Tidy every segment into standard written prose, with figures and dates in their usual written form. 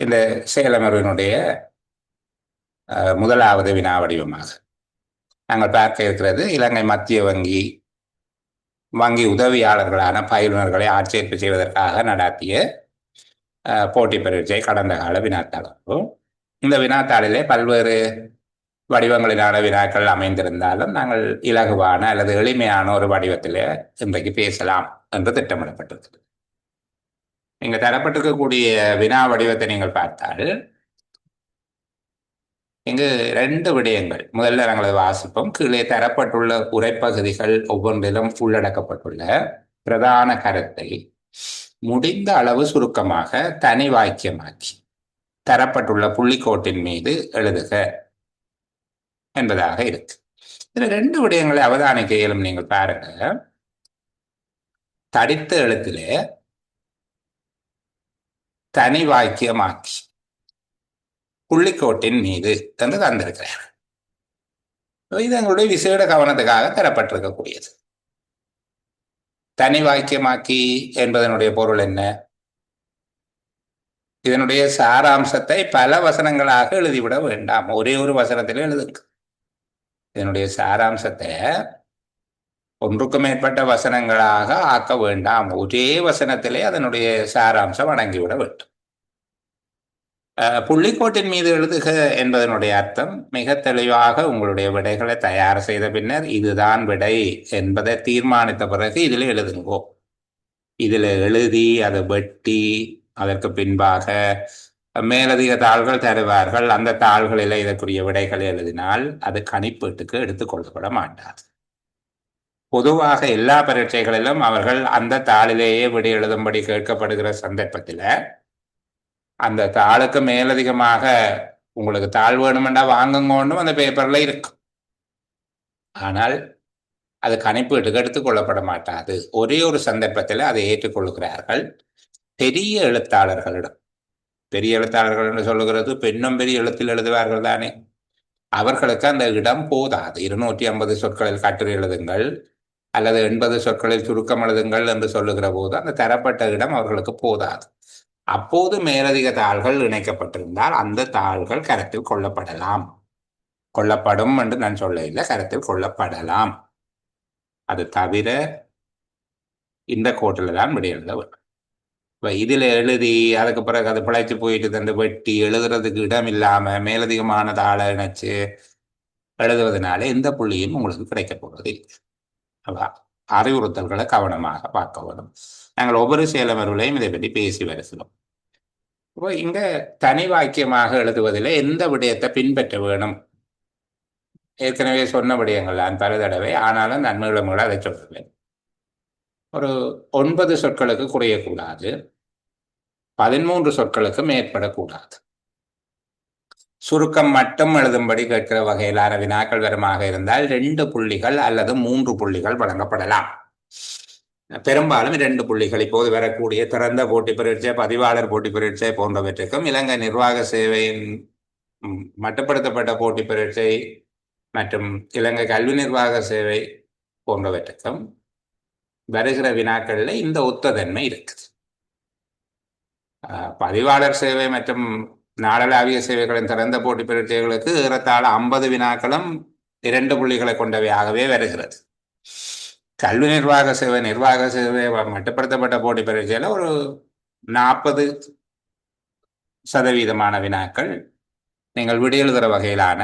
இந்த செயலமர்வினுடைய முதலாவது வினா வடிவமாக நாங்கள் பார்க்க இருக்கிறது இலங்கை மத்திய வங்கி வங்கி உதவியாளர்களான பயிலுனர்களை ஆட்சேர்ப்பு செய்வதற்காக நடாத்திய போட்டி பரீட்சை கடந்த கால வினாத்தாளாகும். இந்த வினாத்தாளிலே பல்வேறு வடிவங்களிலான வினாக்கள் அமைந்திருந்தாலும் நாங்கள் இலகுவான அல்லது எளிமையான ஒரு வடிவத்திலே இன்றைக்கு பேசலாம் என்று திட்டமிடப்பட்டிருக்கிறது. இங்கு தரப்பட்டிருக்கக்கூடிய வினா வடிவத்தை நீங்கள் பார்த்தால் இங்கு ரெண்டு விடயங்கள். முதல்ல நாங்கள் வாசிப்போம். கீழே தரப்பட்டுள்ள உரைப்பகுதிகள் ஒவ்வொன்றிலும் உள்ளடக்கப்பட்டுள்ள பிரதான கருத்தை முடிந்த அளவு சுருக்கமாக தனி வாக்கியமாக்கி தரப்பட்டுள்ள புள்ளிக்கோட்டின் மீது எழுதுக என்பதாக இருக்கு. இதுல ரெண்டு விடயங்களை அவதானிக்க இயலும். நீங்கள் பாருங்க, தடித்த எழுத்திலே தனி வாக்கியமாக்கி புள்ளிக்கோட்டின் மீது என்று தந்திருக்கிறார். இது எங்களுடைய விசேட கவனத்துக்காக தரப்பட்டிருக்கக்கூடியது. தனி வாக்கியமாக்கி என்பதனுடைய பொருள் என்ன? இதனுடைய சாராம்சத்தை பல வசனங்களாக எழுதிவிட வேண்டாம், ஒரே ஒரு வசனத்தில் எழுதுங்க. இதனுடைய சாராம்சத்தை ஒன்றுக்கு மேற்பட்ட வசனங்களாக ஆக்க வேண்டாம், ஒரே வசனத்திலே அதனுடைய சாராம்சம் அடங்கிவிட வேண்டும். புள்ளிக்கோட்டின் மீது எழுதுக என்பதனுடைய அர்த்தம் மிக தெளிவாக உங்களுடைய விடைகளை தயார் செய்த பின்னர் இதுதான் விடை என்பதை தீர்மானித்த பிறகு இதில் எழுதுங்கோ. இதில் எழுதி அதை வெட்டி அதற்கு பின்பாக மேலதிக தாள்கள் தருவார்கள். அந்த தாள்களில் இதற்குரிய விடைகளை எழுதினால் அது கணிப்பீட்டுக்கு எடுத்துக்கொள்ளப்பட மாட்டாது. பொதுவாக எல்லா பரீட்சைகளிலும் அவர்கள் அந்த தாளிலேயே விடை எழுதும்படி கேட்கப்படுகிற சந்தர்ப்பத்தில் அந்த தாளுக்கு மேலதிகமாக உங்களுக்கு தாள் வேணுமெண்டா வாங்குங்கன்னு அந்த பேப்பர்ல இருக்கும். ஆனால் அது கணிப்பீட்டுக்கு எடுத்துக்கொள்ளப்பட மாட்டாது. ஒரே ஒரு சந்தர்ப்பத்தில் அதை ஏற்றுக்கொள்கிறார்கள். பெரிய எழுத்தாளர்களிடம், பெரிய எழுத்தாளர்கள் என்று சொல்லுகிறது பெண்ணும் பெரிய எழுத்தில் எழுதுவார்கள் தானே, அவர்களுக்கு அந்த இடம் போதாது. 250 சொற்களில் கட்டுரை எழுதுங்கள் அல்லது 80 சொற்களில் சுருக்கம் எழுதுங்கள் என்று சொல்லுகிற போது அந்த தரப்பட்ட இடம் அவர்களுக்கு போதாது. அப்போது மேலதிக தாள்கள் இணைக்கப்பட்டிருந்தால் அந்த தாள்கள் கருத்தில் கொள்ளப்படலாம். கொள்ளப்படும் என்று நான் சொல்ல இல்லை, கருத்தில் கொள்ளப்படலாம். அது தவிர இந்த கோட்டில் தான் விடை எழுத வேண்டும். இப்போ இதில் எழுதி அதுக்கு பிறகு அது பிழைச்சி போயிட்டு தந்து வெட்டி எழுதுறதுக்கு இடம் இல்லாமல் மேலதிகமான தாளை இணைச்சு எழுதுவதனால எந்த புள்ளியும் உங்களுக்கு கிடைக்க போகிறது இல்லை. அறிவுறுத்தல்களை கவனமாக பார்க்க வேண்டும். நாங்கள் ஒவ்வொரு செயலமர்வுகளையும் இதை பற்றி பேசி வருகிறோம். இப்போ இங்க தனி வாக்கியமாக எழுதுவதில் எந்த விடயத்தை பின்பற்ற வேணும்? ஏற்கனவே சொன்ன விடயங்கள் நான் பல தடவை, ஆனாலும் நான் மீள அதை சொல்லுவேன். ஒரு 9 சொற்களுக்கு குறையக்கூடாது, 13 சொற்களுக்கு மேற்படக்கூடாது. சுருக்கம் மட்டும் எழுதும்படி கேட்கிற வகையிலான வினாக்கள் வருமாக இருந்தால் 2 புள்ளிகள் அல்லது 3 புள்ளிகள் வழங்கப்படலாம். பெரும்பாலும் 2 புள்ளிகள். இப்போது வரக்கூடிய திறந்த போட்டி பரீட்சை, பதிவாளர் போட்டி பரீட்சை போன்றவற்றுக்கும் இலங்கை நிர்வாக சேவையின் மட்டுப்படுத்தப்பட்ட போட்டி பரீட்சை மற்றும் இலங்கை கல்வி நிர்வாக சேவை போன்றவற்றுக்கும் வருகிற வினாக்களில் இந்த ஒத்ததன்மை இருக்குது. பதிவாளர் சேவை மற்றும் நாடளாவிய சேவைகளின் திறந்த போட்டி பரீட்சைகளுக்கு ஏறத்தாழ 50 வினாக்களும் 2 புள்ளிகளை கொண்டவையாகவே வருகிறது. கல்வி நிர்வாக சேவை மட்டுப்படுத்தப்பட்ட போட்டி பரீட்சையில் ஒரு 40% வினாக்கள் நீங்கள் விடையெழுதுகிற வகையிலான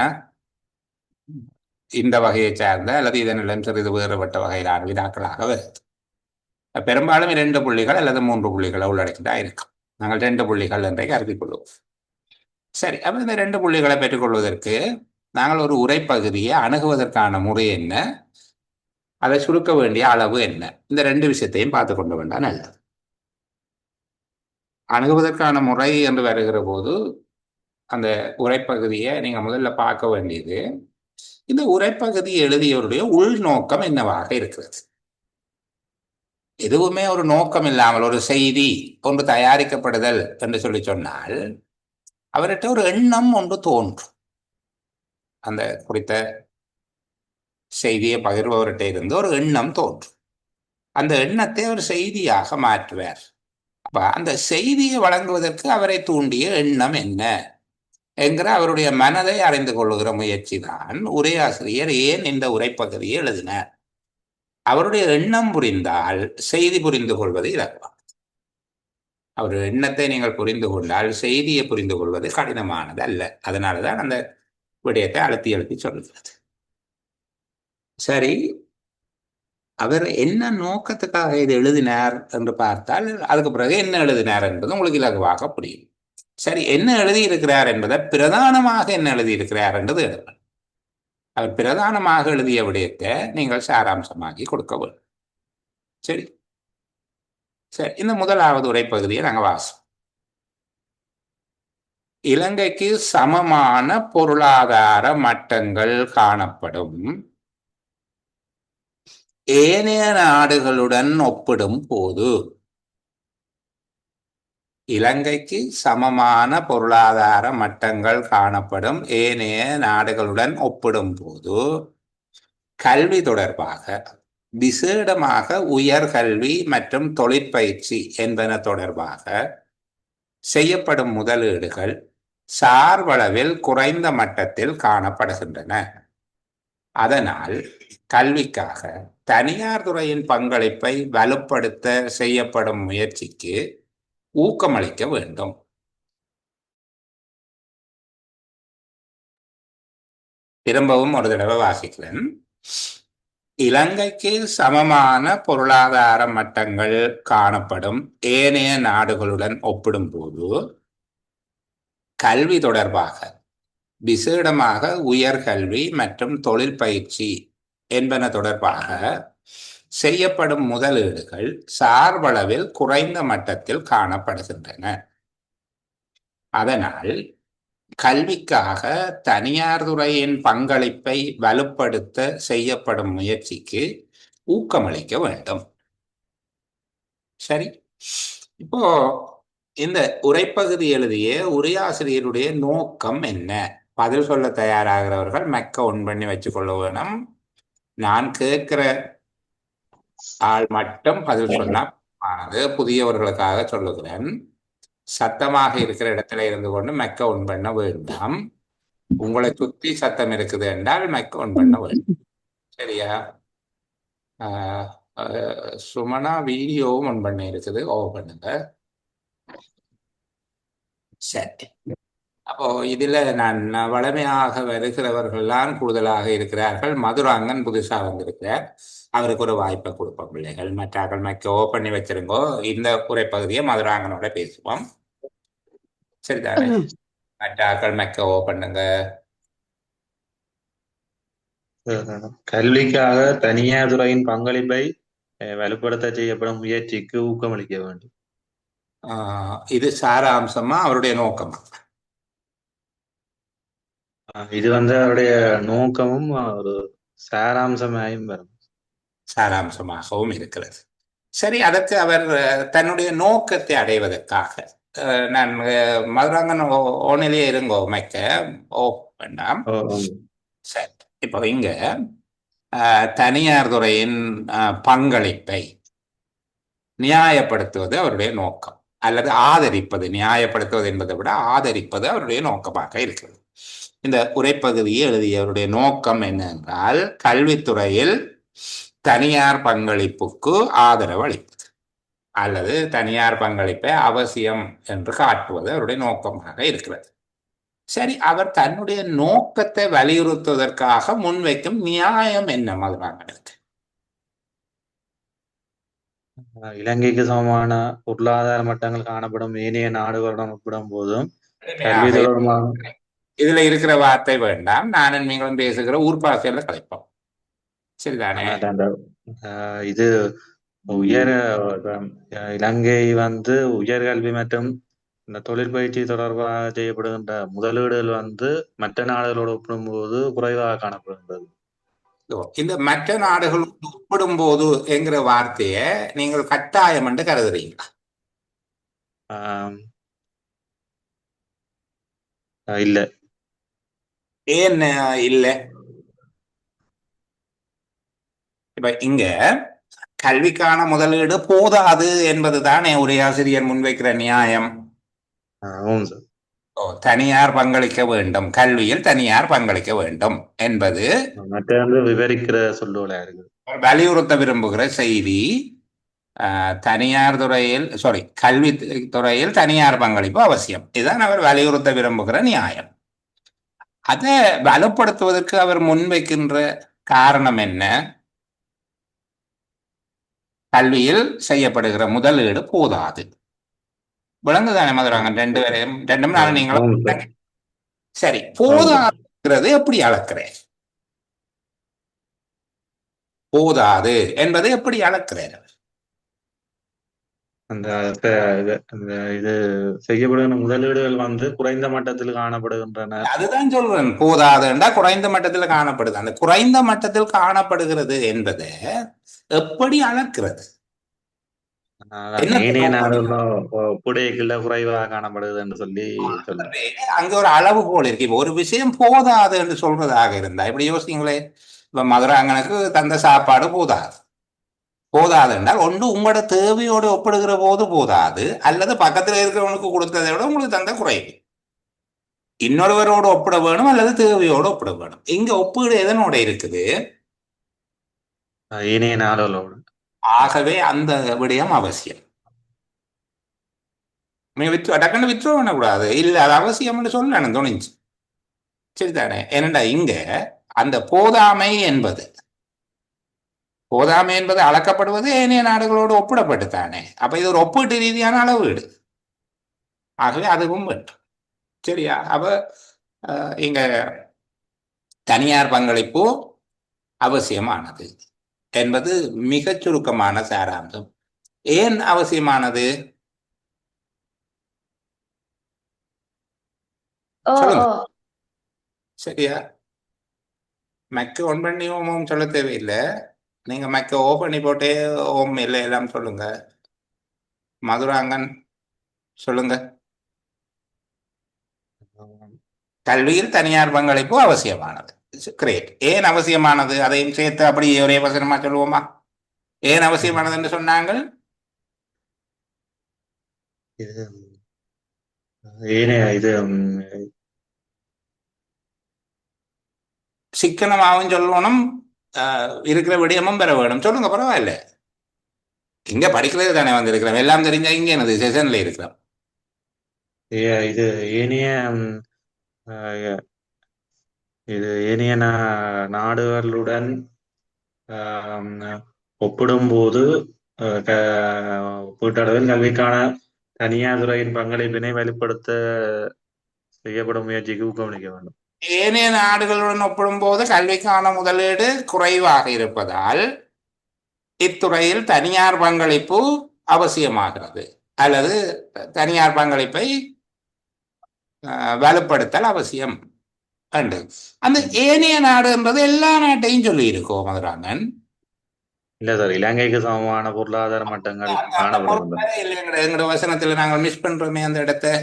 இந்த வகையை சார்ந்த அல்லது இதனிடம் சிறிது வேறுபட்ட வகையிலான வினாக்களாக வருது. பெரும்பாலும் 2 புள்ளிகள் அல்லது 3 புள்ளிகளை உள்ளடக்கிதான் இருக்கும். நாங்கள் 2 புள்ளிகள் என்றை கருதிக் கொள்வோம். சரி, அப்போ இந்த 2 புள்ளிகளை பெற்றுக்கொள்வதற்கு நாங்கள் ஒரு உரைப்பகுதியை அணுகுவதற்கான முறை என்ன, அதை சுருக்க வேண்டிய அளவு என்ன, இந்த 2 விஷயத்தையும் பார்த்து கொண்டு வேண்டாம் நல்லது. அணுகுவதற்கான முறை என்று வருகிற போது அந்த உரைப்பகுதியை நீங்கள் முதல்ல பார்க்க வேண்டியது, இந்த உரைப்பகுதி எழுதியவருடைய உள்நோக்கம் என்னவாக இருக்கிறது. எதுவுமே ஒரு நோக்கம் இல்லாமல் ஒரு செய்தி ஒன்று தயாரிக்கப்படுதல் என்று சொல்லி சொன்னால் அவர்கிட்ட ஒரு எண்ணம் ஒன்று தோன்றும். அந்த குறித்த செய்தியை பகிர்பவர்கிட்ட இருந்து ஒரு எண்ணம் தோன்றும். அந்த எண்ணத்தை ஒரு செய்தியாக மாற்றுவார். அந்த செய்தியை வழங்குவதற்கு அவரை தூண்டிய எண்ணம் என்ன என்கிற அவருடைய மனதை அறிந்து கொள்ளுகிற முயற்சி தான் உரையாசிரியர் ஏன் இந்த உரைப்பகுதியை எழுதினார். அவருடைய எண்ணம் புரிந்தால் செய்தி புரிந்து கொள்வது இலகுவாம். அவருடைய எண்ணத்தை நீங்கள் புரிந்து கொண்டால் செய்தியை புரிந்து கொள்வது கடினமானது அல்ல. அதனாலதான் அந்த விடயத்தை அழுத்தி அழுத்தி சொல்லுகிறது. சரி, அவர் என்ன நோக்கத்துக்காக இது எழுதினார் என்று பார்த்தால் அதுக்கு பிறகு என்ன எழுதினார் என்பது உங்களுக்கு இலகுவாக புரியும். சரி, என்ன எழுதியிருக்கிறார் என்பதை பிரதானமாக என்ன எழுதியிருக்கிறார் என்றது எழுதணும். அவர் பிரதானமாக எழுதிய விடயத்தை நீங்கள் சாராம்சமாக்கி கொடுக்க வேண்டும். சரி சரி, இந்த முதலாவது உரைப்பகுதியை நாங்கள் வாசம். இலங்கைக்கு சமமான பொருளாதார மட்டங்கள் காணப்படும் ஏனைய நாடுகளுடன் ஒப்பிடும் போது, இலங்கைக்கு சமமான பொருளாதார மட்டங்கள் காணப்படும் ஏனைய நாடுகளுடன் ஒப்பிடும் போது கல்வி தொடர்பாக, விசேடமாக உயர்கல்வி மற்றும் தொழிற்பயிற்சி என்பன தொடர்பாக செய்யப்படும் முதலீடுகள் சார்பளவில் குறைந்த மட்டத்தில் காணப்படுகின்றன. அதனால் கல்விக்காக தனியார் துறையின் பங்களிப்பை வலுப்படுத்த செய்யப்படும் முயற்சிக்கு ஊக்கமளிக்க வேண்டும். திரும்பவும் ஒரு தடவை வாசிக்கிறேன். இலங்கைக்கு சமமான பொருளாதார மட்டங்கள் காணப்படும் ஏனைய நாடுகளுடன் ஒப்பிடும்போது கல்வி தொடர்பாக, விசேடமாக உயர்கல்வி மற்றும் தொழிற்பயிற்சி என்பன தொடர்பாக செய்யப்படும் முதலீடுகள் சார்பளவில் குறைந்த மட்டத்தில் காணப்படுகின்றன. அதனால் கல்விக்காக தனியார் துறையின் பங்களிப்பை வலுப்படுத்த செய்யப்படும் முயற்சிக்கு ஊக்கமளிக்க வேண்டும். சரி, இப்போ இந்த உரைப்பகுதி எழுதிய உரையாசிரியருடைய நோக்கம் என்ன? பதில் சொல்ல தயாராகிறவர்கள் மெக்க ஒன் பண்ணி வச்சுக்கொள்ள வேணும். நான் கேட்கிற ஆள் மட்டும் பதில் சொன்னா ஆனது. புதியவர்களுக்காக சொல்லுகிறேன். சத்தமாக இருக்கிற இடத்துல இருந்து கொண்டு மெக்க ஒன் பண்ண வேண்டாம். உங்களை சுத்தி சத்தம் இருக்குது என்றால் மெக்க ஒன் பண்ண வேண்டும். சரியா? சுமனா வீடியோவும் ஒன் பண்ணி இருக்குது, ஓவர் பண்ணுங்க. சரி, அப்போ இதுல நான் வளமையாக வருகிறவர்கள்லாம் கூடுதலாக இருக்கிறார்கள். மதுராங்கன் புதுசா வந்திருக்கிறார், அவருக்கு ஒரு வாய்ப்பை கொடுப்போம். பிள்ளைகள் மற்றாக்கள் மைக்க ஓ பண்ணி வச்சிருங்கோ. இந்த உரைப்பகுதியை மதுராங்கனோட பேசுவோம். சரிதானே? மற்றாக்கள் மைக்க ஓ பண்ணுங்க. கல்விக்காக தனியார் துறையின் பங்களிப்பை வலுப்படுத்த செய்யப்படும் முயற்சிக்கு ஊக்கமளிக்க வேண்டும். இது சாராம்சமா அவருடைய நோக்கமா? இது அவருடைய நோக்கமும் ஒரு சாராம்சமாகவும் இருக்கிறது. சரி, அதற்கு அவர் தன்னுடைய நோக்கத்தை அடைவதற்காக நான் மதுராங்கன் ஓனிலே இருங்கோ மைக்க ஓ வேண்டாம். சரி, இப்போ இங்க தனியார் துறையின் பங்களிப்பை நியாயப்படுத்துவது அவருடைய நோக்கம், அல்லது ஆதரிப்பது. நியாயப்படுத்துவது என்பதை விட ஆதரிப்பது அவருடைய நோக்கமாக இருக்கிறது. இந்த உரைப்பகுதியை எழுதியவருடைய நோக்கம் என்னென்றால் கல்வித்துறையில் தனியார் பங்களிப்புக்கு ஆதரவு அளிப்பது, அல்லது தனியார் பங்களிப்பை அவசியம் என்று காட்டுவது அவருடைய நோக்கமாக இருக்கிறது. சரி, அவர் தன்னுடைய நோக்கத்தை வலியுறுத்துவதற்காக முன்வைக்கும் நியாயம் என்ன? மதுராங்கனுக்கு இலங்கைக்கு சமமான பொருளாதார மட்டங்கள் காணப்படும் ஏனைய நாடுகளுடன் ஒப்பிடும் போதும் கல்வி தொடர்பாக இதுல இருக்கிற வார்த்தை வேண்டாம், நானும் நீங்களும் பேசுகிற ஊர்பாசையில கலைப்போம். சரிதானே? இது உயர் இலங்கை உயர்கல்வி மற்றும் இந்த தொழிற்பயிற்சி தொடர்பாக செய்யப்படுகின்ற முதலீடுகள் மற்ற நாடுகளோடு ஒப்பிடும்போது குறைவாக காணப்படுகின்றது. இந்த மற்ற நாடுகளோடு ஒப்பிடும் போது என்கிற வார்த்தையை நீங்கள் கட்டாயம் என்று கருதுறீங்களா? இல்ல. ஏன் இல்ல? இப்ப இங்க கல்விக்கான முதலீடு போதாது என்பதுதானே உரையாசிரியர் முன்வைக்கிற நியாயம். ஆமாம் சார். தனியார் பங்களிக்க வேண்டும், கல்வியில் தனியார் பங்களிக்க வேண்டும் என்பது மற்ற விவரிக்கிற சொல்லுவலா இருக்கு. வலியுறுத்த விரும்புகிற செய்தி. தனியார் துறையில் கல்வி துறையில் தனியார் பங்களிப்பு அவசியம், இதுதான் அவர் வலியுறுத்த விரும்புகிற நியாயம். அதை வலுப்படுத்துவதற்கு அவர் முன்வைக்கின்ற காரணம் என்ன? கல்வியில் செய்யப்படுகிற முதலீடு போதாது. விளங்குதானே மதுராங்க? ரெண்டும் நான் நீங்களும் சரி. போதாதுங்கிறது எப்படி அளக்கிறேன்? போதாது என்பதை எப்படி அளக்கிறேன்? அந்த இது செய்யப்படுகிற முதலீடுகள் குறைந்த மட்டத்தில் காணப்படுகின்றன. அதுதான் சொல்றேன், போதாதுண்டா குறைந்த மட்டத்தில் காணப்படுது. அந்த குறைந்த மட்டத்தில் காணப்படுகிறது என்பதை எப்படி அளக்கிறது? குறைவாக காணப்படுது என்று சொல்லி அங்க ஒரு அளவுகோல் இருக்கு. இப்ப ஒரு விஷயம் போதாது என்று சொல்றதாக இருந்தா இப்படி யோசிங்களே. இப்ப மதுராங்கனுக்கு தந்த சாப்பாடு போதாது. போதாது என்றால் ஒன்று உங்களோட தேவையோடு ஒப்பிடுகிற போது போதாது, அல்லது பக்கத்தில் இருக்கிறவனுக்கு கொடுத்ததை விட உங்களுக்கு தந்த குறைவு. இன்னொருவரோடு ஒப்பிட வேணும் அல்லது தேவையோடு ஒப்பிட வேணும். இங்க ஒப்பீடு எதனோட இருக்குது? ஆகவே அந்த விடயம் அவசியம். டக்குன்னு வித்ரோ பண்ணக்கூடாது. இல்ல அது அவசியம்னு சொல்ல எனக்கு தோணுச்சு. சரிதானே? ஏனண்டா இங்க அந்த போதாமை என்பது அளக்கப்படுவது ஏனைய நாடுகளோடு ஒப்பிடப்பட்டுத்தானே. அப்ப இது ஒரு ஒப்பீட்டு ரீதியான அளவீடு. ஆகவே அதுவும் வேண்டும். சரியா? அப்ப இங்க தனியார் பங்களிப்பு அவசியமானது என்பது மிகச் சுருக்கமான சாராம்சம். ஏன் அவசியமானது? சரியா? மெக்க ஒன் பண்ணி ஓம் சொல்ல தேவையில்லை. நீங்க மெக்க ஓ பண்ணி போட்டே ஓம் இல்லை எல்லாம் சொல்லுங்க. மதுராங்கன் சொல்லுங்க. கல்வியில் தனியார் பங்களிப்பு அவசியமானது. கிரேட். ஏன் அவசியமானது? அதையும் சேர்த்து அப்படி ஒரே வசனமா சொல்லுவோமா? ஏன் அவசியமானது என்று சொன்னாங்க? சிக்கனமாகவும் சொல்லணும், இருக்கிற விடயமும் பெற வேணும். சொல்லுங்க, பரவாயில்ல. இங்க படிக்கிறது தானே வந்திருக்கிறோம், எல்லாம் தெரிஞ்சா இங்க என்னது செஷன்ல இருக்கிறோம். இது ஏனைய நாடுகளுடன் ஒப்பிடும்போது ஒப்பீட்டளவில் கல்விக்கான தனியார் துறையின் பங்களிப்பினை வெளிப்படுத்த செய்யப்படும் முயற்சிக்கு ஊக்கமளிக்க வேண்டும். ஏனைய நாடுகளுடன் ஒப்பிடும்போது கல்விக்கான முதலீடு குறைவாக இருப்பதால் இத்துறையில் தனியார் பங்களிப்பு அவசியமாகிறது, அல்லது தனியார் பங்களிப்பை வலுப்படுத்தல் அவசியம். அந்த ஏனைய நாடு என்பது எல்லா நாட்டையும் சொல்லி இருக்கோம் மதுராங்கன். இல்ல சார், இலங்கைக்கு சமமான பொருளாதார மட்டங்கள் எங்களோட வசனத்துல நாங்கள் மிஸ் பண்றோமே அந்த இடத்தை.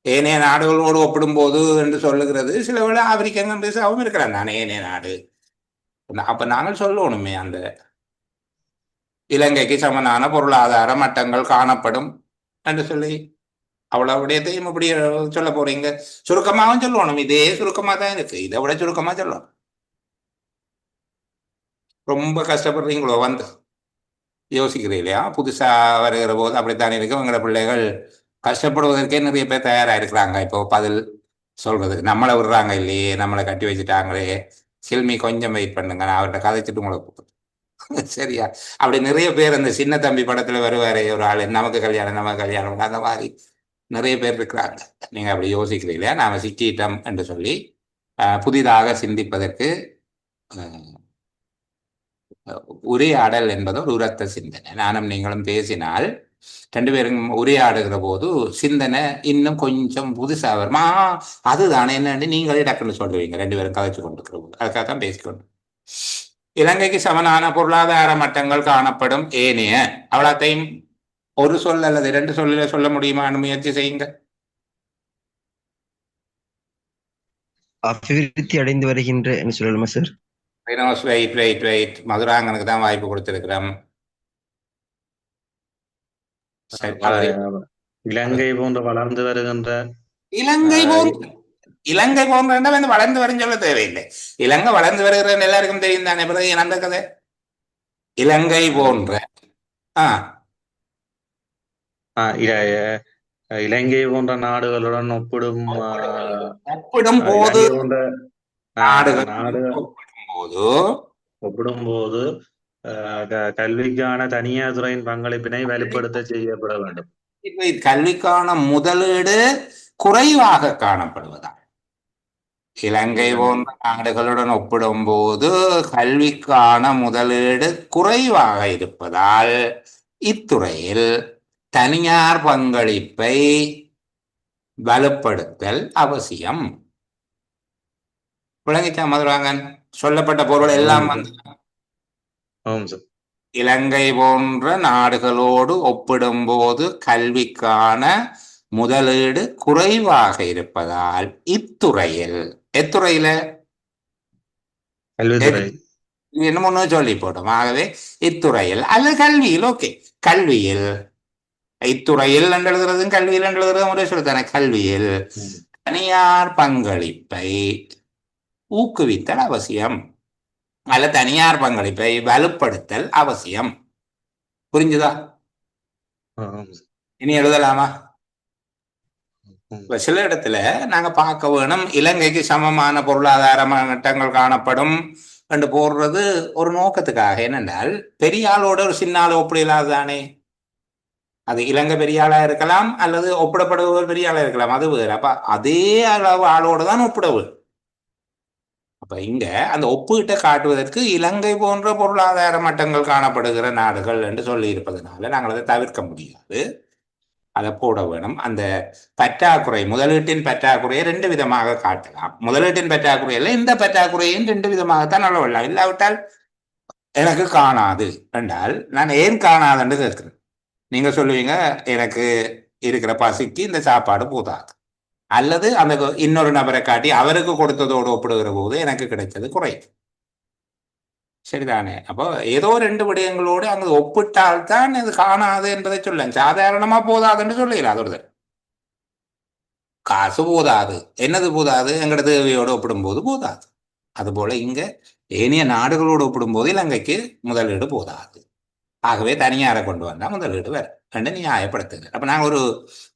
ஏனைய நாடுகளோடு ஒப்பிடும்போது என்று சொல்லுகிறது சில வேளை ஆப்பிரிக்கன் கண்ட்ரிஸாகவும் இருக்கிறான் தானே ஏனைய நாடு. அப்ப நாங்கள் சொல்லணுமே அந்த இலங்கைக்கு சமனான பொருளாதார மட்டங்கள் காணப்படும் என்று சொல்லி அவ்வளவு விடயத்தையும் இப்படி சொல்ல போறீங்க. சுருக்கமாகவும் சொல்லணும். இதே சுருக்கமா தான் இருக்கு, இதை விட சுருக்கமா சொல்லணும். ரொம்ப கஷ்டப்படுறீங்களோ வந்து யோசிக்கிறீங்க இல்லையா? புதுசா வருகிற போது அப்படித்தானே இருக்கு. எங்களோட பிள்ளைகள் கஷ்டப்படுவதற்கே நிறைய பேர் தயாரா இருக்கிறாங்க. இப்போ பதில் சொல்றதுக்கு நம்மளை விடுறாங்க இல்லையே, நம்மளை கட்டி வச்சுட்டாங்களே, சில்மி கொஞ்சம் வெயிட் பண்ணுங்க, நான் அவர்கிட்ட கதைச்சிட்டு உங்களை சரியா? அப்படி நிறைய பேர் அந்த சின்ன தம்பி படத்துல வருவாரே ஒரு ஆளு, நமக்கு கல்யாணம் அந்த மாதிரி நிறைய பேர் இருக்கிறாங்க. நீங்க அப்படி யோசிக்கிறீங்களா? நாம சிக்கிட்டோம் என்று சொல்லி புதிதாக சிந்திப்பதற்கு உரையாடல் என்பது ஒரு உரத்த சிந்தனை. நானும் நீங்களும் பேசினால் ரெண்டு பேரும் உரையாடுகிற போது சிந்தனை இன்னும் கொஞ்சம் புதுசா வருமா, அதுதானே என்னன்னு நீங்களே டக்குன்னு சொல்லுவீங்க ரெண்டு பேரும் கதைச்சு கொண்டிருக்கிற போது. அதுக்காக தான் பேசிக்கொண்டு. இலங்கைக்கு சமனான பொருளாதார மட்டங்கள் காணப்படும் ஏனைய அவ்வளோத்தையும் ஒரு சொல் அல்லது இரண்டு சொல்ல சொல்ல முடியுமான்னு முயற்சி செய்யுங்க. அபிவிருத்தி அடைந்து வருகின்ற என்று சொல்லலாமா சார்? வெயிட் மதுராங்கனுக்கு தான் வாய்ப்பு கொடுத்திருக்கிறோம். சரி, அவர் இலங்கை போன்ற வளர்ந்து வருகின்ற இலங்கை போன்ற இலங்கை போன்ற வந்து வளர்ந்து வரும் சொல்ல தேவையில்லை. இலங்கை வளர்ந்து வருகிற எல்லாருக்கும் தெரியும் தானே. பிறகு அந்த கதை இலங்கை போன்ற இலங்கை போன்ற நாடுகளுடன் ஒப்பிடும் போது நாடுகள் ஒப்பிடும் போது கல்விக்கான தனியார் துறையின் பங்களிப்பினை வலுப்படுத்த செய்யப்பட வேண்டும். கல்விக்கான முதலீடு குறைவாக காணப்படுவதா? இலங்கை போன்ற நாடுகளுடன் ஒப்பிடும் போது கல்விக்கான முதலீடு குறைவாக இருப்பதால் இத்துறையில் தனியார் பங்களிப்பை வலுப்படுத்தல் அவசியம். விளங்கிச்சா மதுராங்கன்? சொல்லப்பட்ட பொருள் எல்லாம் வந்து இலங்கை போன்ற நாடுகளோடு ஒப்பிடும்போது கல்விக்கான முதலீடு குறைவாக இருப்பதால் இத்துறையில், எத்துறையில என்ன ஒண்ணு சொல்லி போட்டோம். ஆகவே இத்துறையில் அல்லது கல்வியில், ஓகே, கல்வியில், இத்துறையில் என்று எழுதுறதும் கல்வியில் என்று எழுதுறதும் ஒரே சொல்லுதானே. கல்வியில் தனியார் பங்களிப்பை ஊக்குவித்தல் அவசியம், அல்ல தனியார் பங்களிப்பை வலுப்படுத்தல் அவசியம். புரிஞ்சுதா? இனி எழுதலாமா? சில இடத்துல நாங்க பார்க்க வேணும், இலங்கைக்கு சமமான பொருளாதார மட்டங்கள் காணப்படும் என்று போடுறது ஒரு நோக்கத்துக்காக. என்னென்றால் பெரிய ஆளோட ஒரு சின்ன ஆளை ஒப்பிட இல்லாததானே. அது இலங்கை பெரிய ஆளா இருக்கலாம் அல்லது ஒப்பிடப்படுபவர் பெரிய ஆளா இருக்கலாம், அது வேறு. அப்ப அதே அளவு ஆளோட தான் ஒப்பிடவு. அப்ப இங்க அந்த ஒப்பீட்டை காட்டுவதற்கு இலங்கை போன்ற பொருளாதார மட்டங்கள் காணப்படுகிற நாடுகள் என்று சொல்லி இருப்பதனால நாங்கள் அதை தவிர்க்க முடியாது, அதை போட வேணும். அந்த பற்றாக்குறை, முதலீட்டின் பற்றாக்குறையை ரெண்டு விதமாக காட்டலாம். முதலீட்டின் பற்றாக்குறையில் இந்த பற்றாக்குறையும் ரெண்டு விதமாகத்தான் அளவிடலாம். இல்லாவிட்டால் எனக்கு காணாது என்றால் நான் ஏன் காணாதுன்னு கேட்கிறேன். நீங்க சொல்லுவீங்க, எனக்கு இருக்கிற பசிக்கு இந்த சாப்பாடு போதாது, அல்லது அந்த இன்னொரு நபரை காட்டி அவருக்கு கொடுத்ததோடு ஒப்பிடுகிற போது எனக்கு கிடைச்சது குறை. சரிதானே? அப்போ ஏதோ ரெண்டு விடயங்களோடு அங்கு ஒப்பிட்டால்தான் இது காணாது என்பதை சொல்ல. சாதாரணமா போதாதுன்னு சொல்லல. அதோட காசு போதாது, என்னது போதாது, எங்கட தேவையோடு ஒப்பிடும்போது போதாது. அதுபோல இங்க ஏனைய நாடுகளோடு ஒப்பிடும்போது இலங்கைக்கு முதலீடு போதாது. ஆகவே தனியாரை கொண்டு வந்தா முதலீடு வேற ரெண்டு நியாயப்படுத்துது. அப்ப நாங்க ஒரு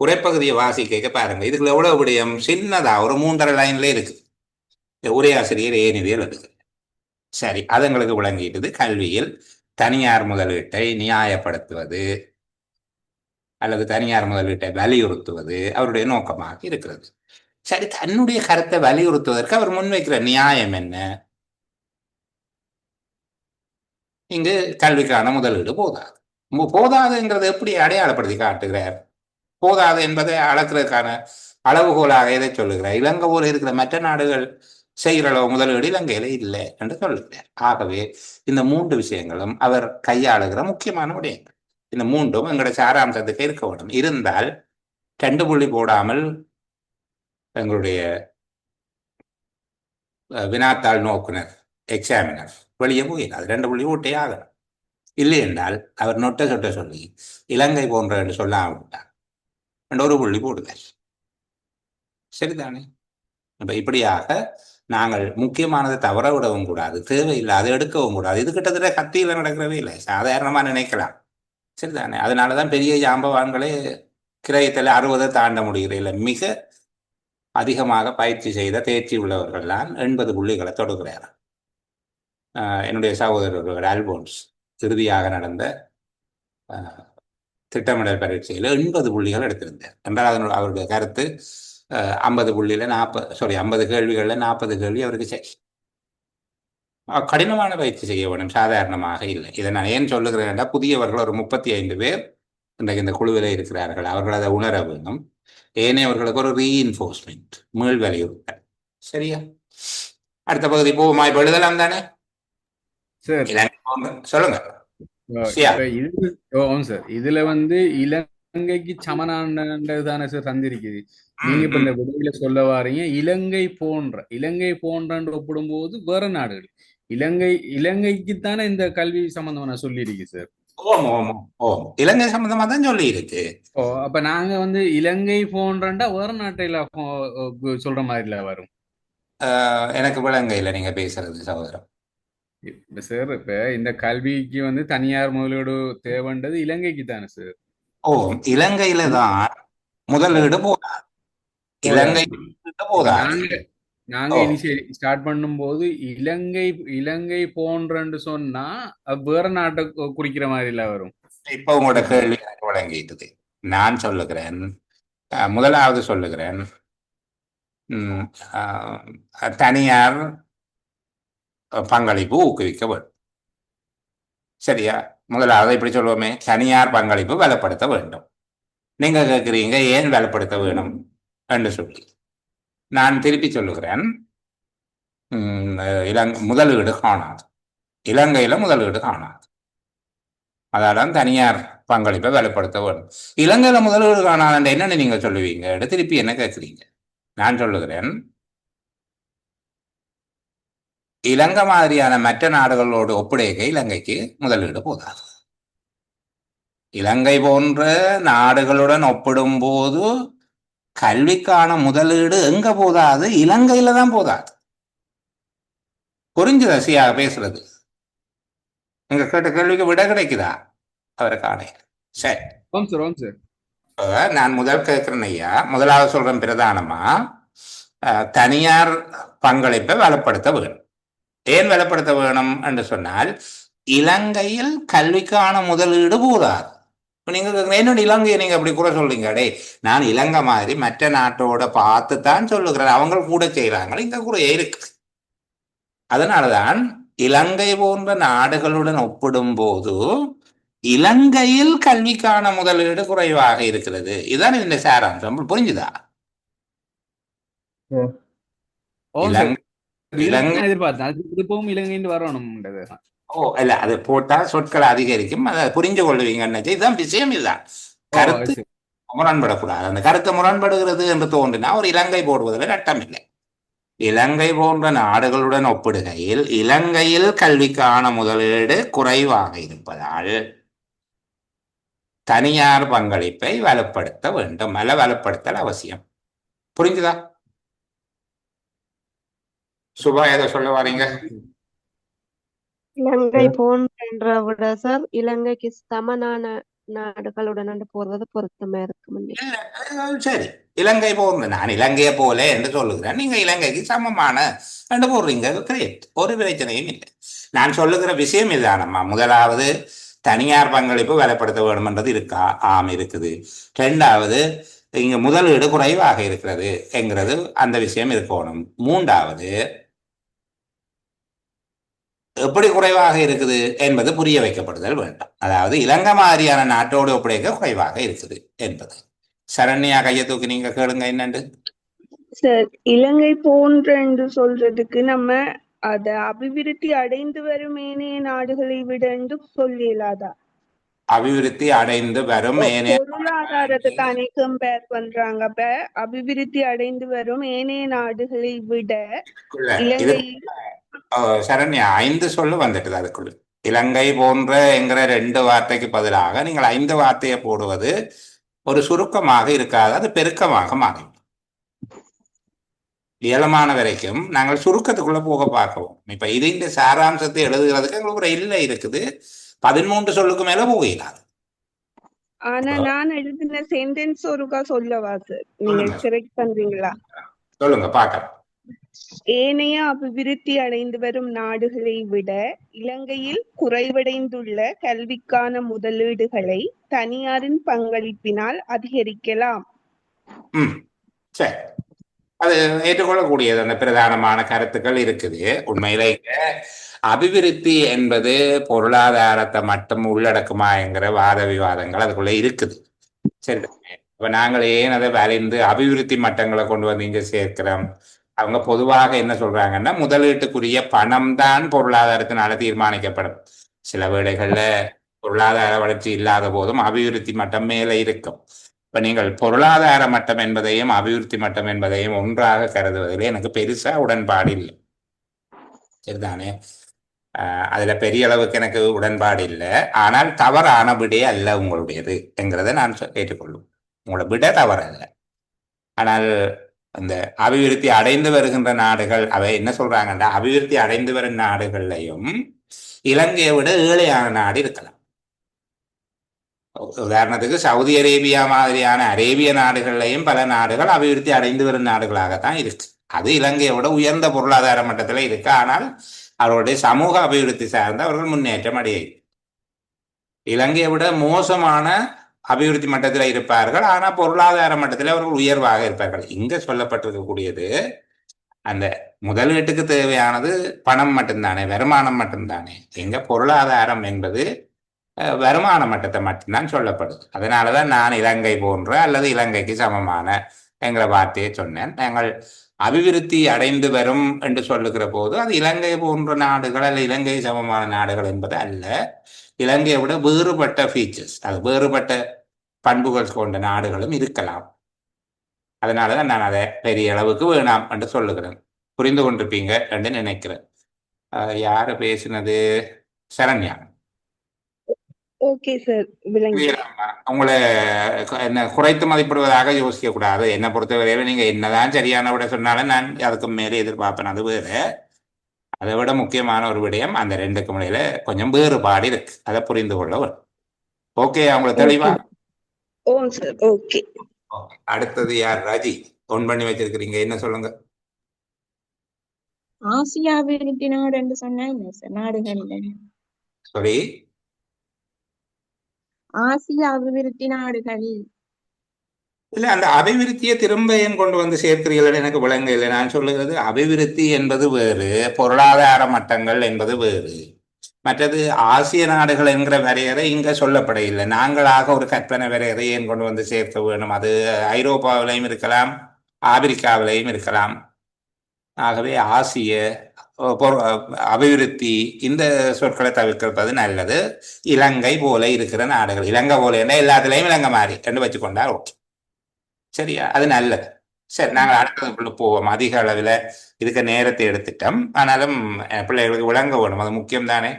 உரைப்பகுதியை வாசிக்க பாருங்க. இதுக்குள்ள எவ்வளவு விடயம் சின்னதா ஒரு 3.5 லைன்ல இருக்கு. உரையாசிரியர் ஏனிவியல் எடுக்கு. சரி, அது எங்களுக்கு விளங்கிட்டது. கல்வியில் தனியார் முதலீட்டை நியாயப்படுத்துவது அல்லது தனியார் முதலீட்டை வலியுறுத்துவது அவருடைய நோக்கமாக இருக்கிறது. சரி, தன்னுடைய கருத்தை வலியுறுத்துவதற்கு அவர் முன்வைக்கிற நியாயம் என்ன? இங்கு கல்விக்கான முதலீடு போதாது. போதாதுங்கிறது எப்படி அடையாளப்படுத்தி காட்டுகிறார்? போதாது என்பதை அளக்கிறதுக்கான அளவுகோலாக எதை சொல்லுகிறார்? இலங்கை போல இருக்கிற மற்ற நாடுகள் செய்கிற அளவு முதலீடு இலங்கையில இல்லை என்று சொல்லுகிறார். ஆகவே இந்த 3 விஷயங்களும் அவர் கையாளுகிற முக்கியமான விடயங்கள். இந்த 3ம் எங்களுடைய சாராம்சத்துக்கு இருக்க வேண்டும். இருந்தால் 2 புள்ளி போடாமல் எங்களுடைய வினாத்தாள் நோக்குனர், எக்ஸாமினர் வெளியே போயிடாது. 2 புள்ளி ஊட்டே ஆகணும். இல்லை என்றால் அவர் நொட்ட சொட்ட சொல்லி இலங்கை போன்ற என்று சொல்லாவிட்டார் 1 புள்ளி போடுவார். சரிதானே? இப்ப இப்படியாக நாங்கள் முக்கியமானதை தவற விடவும் கூடாது, தேவையில்லாத எடுக்கவும் கூடாது. இது கிட்டத்தட்ட கத்தியில நடக்கிறவே இல்லை, சாதாரணமா நினைக்கலாம். சரிதானே? அதனாலதான் பெரிய ஜாம்பவான்களே கிரயத்தில் 60 தாண்ட முடிகிற இல்லை. மிக அதிகமாக பயிற்சி செய்த தேர்ச்சி உள்ளவர்கள்லாம் 80 புள்ளிகளை தொடுகிறார். என்னுடைய சகோதரர்கள் அல்போன்ஸ் இறுதியாக நடந்த திட்டமிடல் பரீட்சையில் 80 புள்ளிகள் எடுத்திருந்தார் என்றால் அதனுடைய அவருடைய கருத்து 50 புள்ளியில 50 கேள்விகளில் 40 கேள்வி அவருக்கு சரி. கடினமான பயிற்சி செய்ய வேண்டும், சாதாரணமாக இல்லை. இதை நான் ஏன் சொல்லுகிறேன், புதியவர்கள் ஒரு 35 பேர் இன்றைக்கு இந்த குழுவில் இருக்கிறார்கள். அவர்கள் அதை உணர வேண்டும். ஏனையவர்களுக்கு ஒரு ரீஇன்ஃபோர்ஸ்மெண்ட், மீள் வலியுறுத்தல். சரியா? அடுத்த பகுதி போகுமா? இப்ப எழுதலாம் தானே? சொல்லுங்க. சார், இதுல வந்து இலங்கைக்கு சமனானது தானே சார் தந்திருக்குது. ம், நீங்க இப்ப ம். இந்த விடுதலை சொல்ல வாரீங்க, இலங்கை போன்றன்னு ஒப்பிடும்போது வேற நாடுகள், இலங்கை இலங்கைக்கு தானே இந்த கல்வி சம்பந்தமா நான் சொல்லியிருக்கு சார். ஓம் ஓம் ஓம் ஓம் இலங்கை சம்பந்தமா தான் சொல்லி இருக்கு. ஓ, அப்ப நாங்க வந்து இலங்கை போன்றண்டா வேற நாட்டில சொல்ற மாதிரில வரும். எனக்கு விளங்கையில் நீங்க பேசுறது சகோதரம். இப்ப சார், இப்ப இந்த கல்விக்கு வந்து தனியார் முதலீடு தேவைன்றது இலங்கைக்கு தானே சார். ஓ, இலங்கையில தான் ஓ, முதலீடு போதாது. இலங்கை போதாது. இப்ப போதாது. நாங்க நாங்க ஓ, இனிஷியேட் ஸ்டார்ட் பண்ணும்போது இலங்கை இலங்கை போன்றன்னு சொன்னா வேற நாட்டை குறிக்கிற மாதிரில வரும். இப்ப உங்களோட கேள்வி எனக்கு விளங்கிட்டுது. நான் சொல்லுகிறேன், முதலாவது சொல்லுகிறேன், ம், தனியார் பங்களிப்பு ஊக்குவிக்க வேண்டும். சரியா? முதலாவது இப்படி சொல்லுவோமே, தனியார் பங்களிப்பு பலப்படுத்த வேண்டும். நீங்க கேட்குறீங்க ஏன் பலப்படுத்த வேணும் என்று சொல்லி. நான் திருப்பி சொல்லுகிறேன், முதலீடு காணாது. இலங்கையில முதலீடு காணாது. அதான் தனியார் பங்களிப்பை வலுப்படுத்த வேண்டும். இலங்கையில முதலீடு காணாது என்னன்னு நீங்க சொல்லுவீங்க? திருப்பி என்ன கேட்குறீங்க? நான் சொல்லுகிறேன், இலங்கை மாதிரியான மற்ற நாடுகளோடு ஒப்படைக்க இலங்கைக்கு முதலீடு போதாது. இலங்கை போன்ற நாடுகளுடன் ஒப்பிடும் போது கல்விக்கான முதலீடு எங்க போதாது? இலங்கையில தான் போதாது. புரிஞ்சுதா சியாக பேசுறது? நீங்க கேட்ட கேள்விக்கு விட கிடைக்குதா? அவரை காண. சரி, ஓம் சார். நான் முதல் கேட்கிறேன் ஐயா, முதலாவது சொல்றேன் பிரதானமா, தனியார் பங்களிப்பை வலுப்படுத்த வேணும். ஏன் வலுப்படுத்த வேணும் என்று சொன்னால், இலங்கையில் கல்விக்கான முதலீடு போதாது. நீங்க என்னோட இலங்கையை நீங்க அப்படி கூட சொல்றீங்க. டே, நான் இலங்கை மாதிரி மற்ற நாட்டோட பார்த்து தான் சொல்லுகிறேன், அவங்க கூட செய்யறாங்க, இங்க கூட இருக்கு. அதனாலதான் இலங்கை போன்ற நாடுகளுடன் ஒப்பிடும் போது இலங்கையில் கல்விக்கான முதலீடு குறைவாக இருக்கிறது. இதுதான் இந்த சாராம்சம். புரிஞ்சுதா? இலங்கை எதிர்பார்த்தேன் திருப்பவும் இலங்கைன்னு வரணும். ஓ இல்ல, அது போட்டா சொற்கள் அதிகரிக்கும், அதை புரிஞ்சு கொள்ளுவீங்கன்னு. இதுதான் விஷயம். இதுதான் கருத்து முரண்படக்கூடாது. அந்த கருத்தை முரண்படுகிறது என்று தோன்றினா ஒரு இலங்கை போடுவதில் நட்டம் இல்லை. இலங்கை போன்ற நாடுகளுடன் ஒப்பிடுகையில் இலங்கையில் கல்விக்கான முதலீடு குறைவாக இருப்பதால் தனியார் பங்களிப்பை வலுப்படுத்த வேண்டும், அல்ல வலுப்படுத்தல் அவசியம். புரிஞ்சுதா? சுபா ஏதோ சொல்ல வாரீங்க? இலங்கை போன்ற விட சார் இலங்கைக்கு சமனான நாடுகளுடன் போறது பொருத்தமா இருக்கும். சரி, இலங்கை போன்ற, நான் இலங்கையை போல என்று சொல்லுகிறேன், நீங்க இலங்கைக்கு சமமான என்று போடுறீங்க. கிரேட், ஒரு பிரச்சனையும் இல்லை. நான் சொல்லுகிற விஷயம் இதுதானம்மா. முதலாவது, தனியார் பங்களிப்பு வலுப்படுத்த வேண்டும் என்றது இருக்கா? ஆம், இருக்குது. ரெண்டாவது, இங்க முதலீடு குறைவாக இருக்கிறது என்கிறது அந்த விஷயம் இருக்கணும். மூன்றாவது, எப்படி குறைவாக இருக்குது என்பது புரிய வைக்கப்படுதல் வேண்டும். அதாவது இலங்கை மாதிரியான நாட்டோடு ஒப்படைக்க குறைவாக இருக்குது என்பது. சரண்யா கையை தூக்கி நீங்க கேளுங்க என்னண்டு. சார், இலங்கை போன்ற என்று சொல்றதுக்கு நம்ம அத அபிவிருத்தி அடைந்து வரும் ஏனைய நாடுகளை விட என்று சொல்லிடாதா? அபிவிருத்தி அடைந்து வரும் பொருளாதாரத்தை தானே கம்பேர் பண்றாங்க. அப்ப அபிவிருத்தி அடைந்து வரும் ஏனைய நாடுகளை விட இலங்கை சரண்யா 5 சொல்லு வந்துட்டுது அதுக்குள்ள. இலங்கை போன்ற என்கிற 2 வார்த்தைக்கு பதிலாக நீங்கள் 5 வார்த்தையை போடுவது ஒரு சுருக்கமாக இருக்காது, அது பெருக்கமாக மாறும். இயலமான வரைக்கும் நாங்கள் சுருக்கத்துக்குள்ள போக பார்க்கவும். இப்ப இது இந்த சாராம்சத்தை எழுதுகிறதுக்கு எங்களுக்கு ஒரு இல்லை இருக்குது. 13 சொல்லுக்கு மேல போகலாது. ஆனா நான் எழுதின சென்டென்ஸ் ஒருக்கா சொல்லவா சார்? நீங்க கரெக்ட் பண்றீங்களா? சொல்லுங்க பார்க்கலாம். ஏனைய அபிவிருத்தி அடைந்து வரும் நாடுகளை விட இலங்கையில் குறைவடைந்துள்ள கல்விக்கான முதலீடுகளை தனியாரின் பங்களிப்பினால் அதிகரிக்கலாம். சரி, அது ஏற்றுக்கொள்ளக்கூடியது. அந்த பிரதானமான கருத்துக்கள் இருக்குது. உண்மையிலே அபிவிருத்தி என்பது பொருளாதாரத்தை மட்டும் உள்ளடக்குமா என்கிற வாத விவாதங்கள் அதுக்குள்ள இருக்குது. சரி, இப்ப நாங்கள் ஏன் அதை வரைந்து அபிவிருத்தி மட்டங்களை கொண்டு வந்து இங்க சேர்க்கிறோம்? அவங்க பொதுவாக என்ன சொல்றாங்கன்னா, முதலீட்டுக்குரிய பணம் தான் பொருளாதாரத்தினால தீர்மானிக்கப்படும். சில வேளைகள்ல பொருளாதார வளர்ச்சி இல்லாத போதும் அபிவிருத்தி மட்டம் மேலே இருக்கும். இப்ப நீங்கள் பொருளாதார மட்டம் என்பதையும் அபிவிருத்தி மட்டம் என்பதையும் ஒன்றாக கருதுவதில் எனக்கு பெருசா உடன்பாடு இல்லை. சரிதானே? அதுல பெரிய அளவுக்கு எனக்கு உடன்பாடு இல்லை. ஆனால் தவறான விடே அல்ல உங்களுடையது என்கிறத நான் ஏற்றுக்கொள்ளும். உங்களோட விட தவறல்ல. ஆனால் அந்த அபிவிருத்தி அடைந்து வருகின்ற நாடுகள் அவை என்ன சொல்றாங்கன்னா, அபிவிருத்தி அடைந்து வரும் நாடுகள்லையும் இலங்கையை விட ஏழையான நாடு இருக்கலாம். உதாரணத்துக்கு சவுதி அரேபியா மாதிரியான அரேபிய நாடுகள்லையும் பல நாடுகள் அபிவிருத்தி அடைந்து வரும் நாடுகளாகத்தான் இருக்கு. அது இலங்கையை விட உயர்ந்த பொருளாதார மட்டத்தில் இருக்கு. ஆனால் அவர்களுடைய சமூக அபிவிருத்தி சார்ந்து அவர்கள் முன்னேற்றம் அடைய. இலங்கையை விட மோசமான அபிவிருத்தி மட்டத்தில் இருப்பார்கள், ஆனால் பொருளாதார மட்டத்தில் அவர்கள் உயர்வாக இருப்பார்கள். இங்க சொல்லப்பட்டிருக்கக்கூடியது அந்த முதலீட்டுக்கு தேவையானது பணம் மட்டும்தானே, வருமானம் மட்டும்தானே. எங்க பொருளாதாரம் என்பது வருமான மட்டத்தை மட்டும்தான் சொல்லப்படுது. அதனாலதான் நான் இலங்கை போன்ற அல்லது இலங்கைக்கு சமமான என்கிற வார்த்தையை சொன்னேன். நாங்கள் அபிவிருத்தி அடைந்து வரும் என்று சொல்லுகிற போது அது இலங்கை போன்ற நாடுகள் அல்ல இலங்கை சமமான நாடுகள் என்பது அல்ல. இலங்கையை விட வேறுபட்ட ஃபீச்சர்ஸ், அது வேறுபட்ட பண்புகள் கொண்ட நாடுகளும் இருக்கலாம். அதனாலதான் நான் அதை பெரிய அளவுக்கு வேணாம் என்று சொல்லுகிறேன். புரிந்து கொண்டிருப்பீங்க என்று நினைக்கிறேன். யாரு பேசினது? சரண்யா. ஓகே சார், விளங்கி. உங்களை என்ன குறைத்து மதிப்பிடுவதாக யோசிக்க கூடாது. என்னை பொறுத்தவரையில நீங்க என்னதான் சரியான விட சொன்னாலும் நான் அதுக்கு மேலே எதிர்பார்ப்பேன். அது வேறு. அதை விட முக்கியமான ஒரு விடயம், அந்த ரெண்டுக்கும் இடையில கொஞ்சம் வேறுபாடு இருக்கு. அதை புரிந்து கொள்ள வரும். ஓகே, அவங்களை தெளிவா? ஓ சார், ஓகே. அடுத்தது யார்? ராஜி, ஒன் பண்ணி வச்சிருக்கிறீங்க, என்ன சொல்லுங்க. ஆசியா அபிவிருத்தி நாடு என்று சொன்னா என்ன சார்? நாடுகள் சாரி, ஆசிய அபிவிருத்தி நாடுகள் இல்ல அந்த அபிவிருத்தியை திரும்ப ஏன் கொண்டு வந்து சேர்க்கிறீர்கள் எனக்கு விளங்க இல்லை. நான் சொல்லுகிறது அபிவிருத்தி என்பது வேறு, பொருளாதார மட்டங்கள் என்பது வேறு. மற்றது ஆசிய நாடுகள் என்கிற வரையறை இங்க சொல்லப்பட இல்லை. நாங்களாக ஒரு கற்பனை வரையறை ஏன் கொண்டு வந்து சேர்க்க வேணும்? அது ஐரோப்பாவிலையும் இருக்கலாம், ஆப்பிரிக்காவிலையும் இருக்கலாம். ஆகவே ஆசிய அபிவிருத்தி இந்த சொற்களை தவிர்ப்பது நல்லது. இலங்கை போல இருக்கிற நாடுகள், இலங்கை போல என்ன எல்லாத்துலேயும் இலங்கை மாறி என்று வச்சுக்கொண்டால் ஓகே, சரியா? அது நல்லது. சரி, நாங்கள் அடுத்ததுக்குள்ள போவோம். அதிக அளவில் இதுக்கு நேரத்தை எடுத்துட்டோம். ஆனாலும் பிள்ளைகளுக்கு விளங்க வேணும், அது முக்கியம் தானே.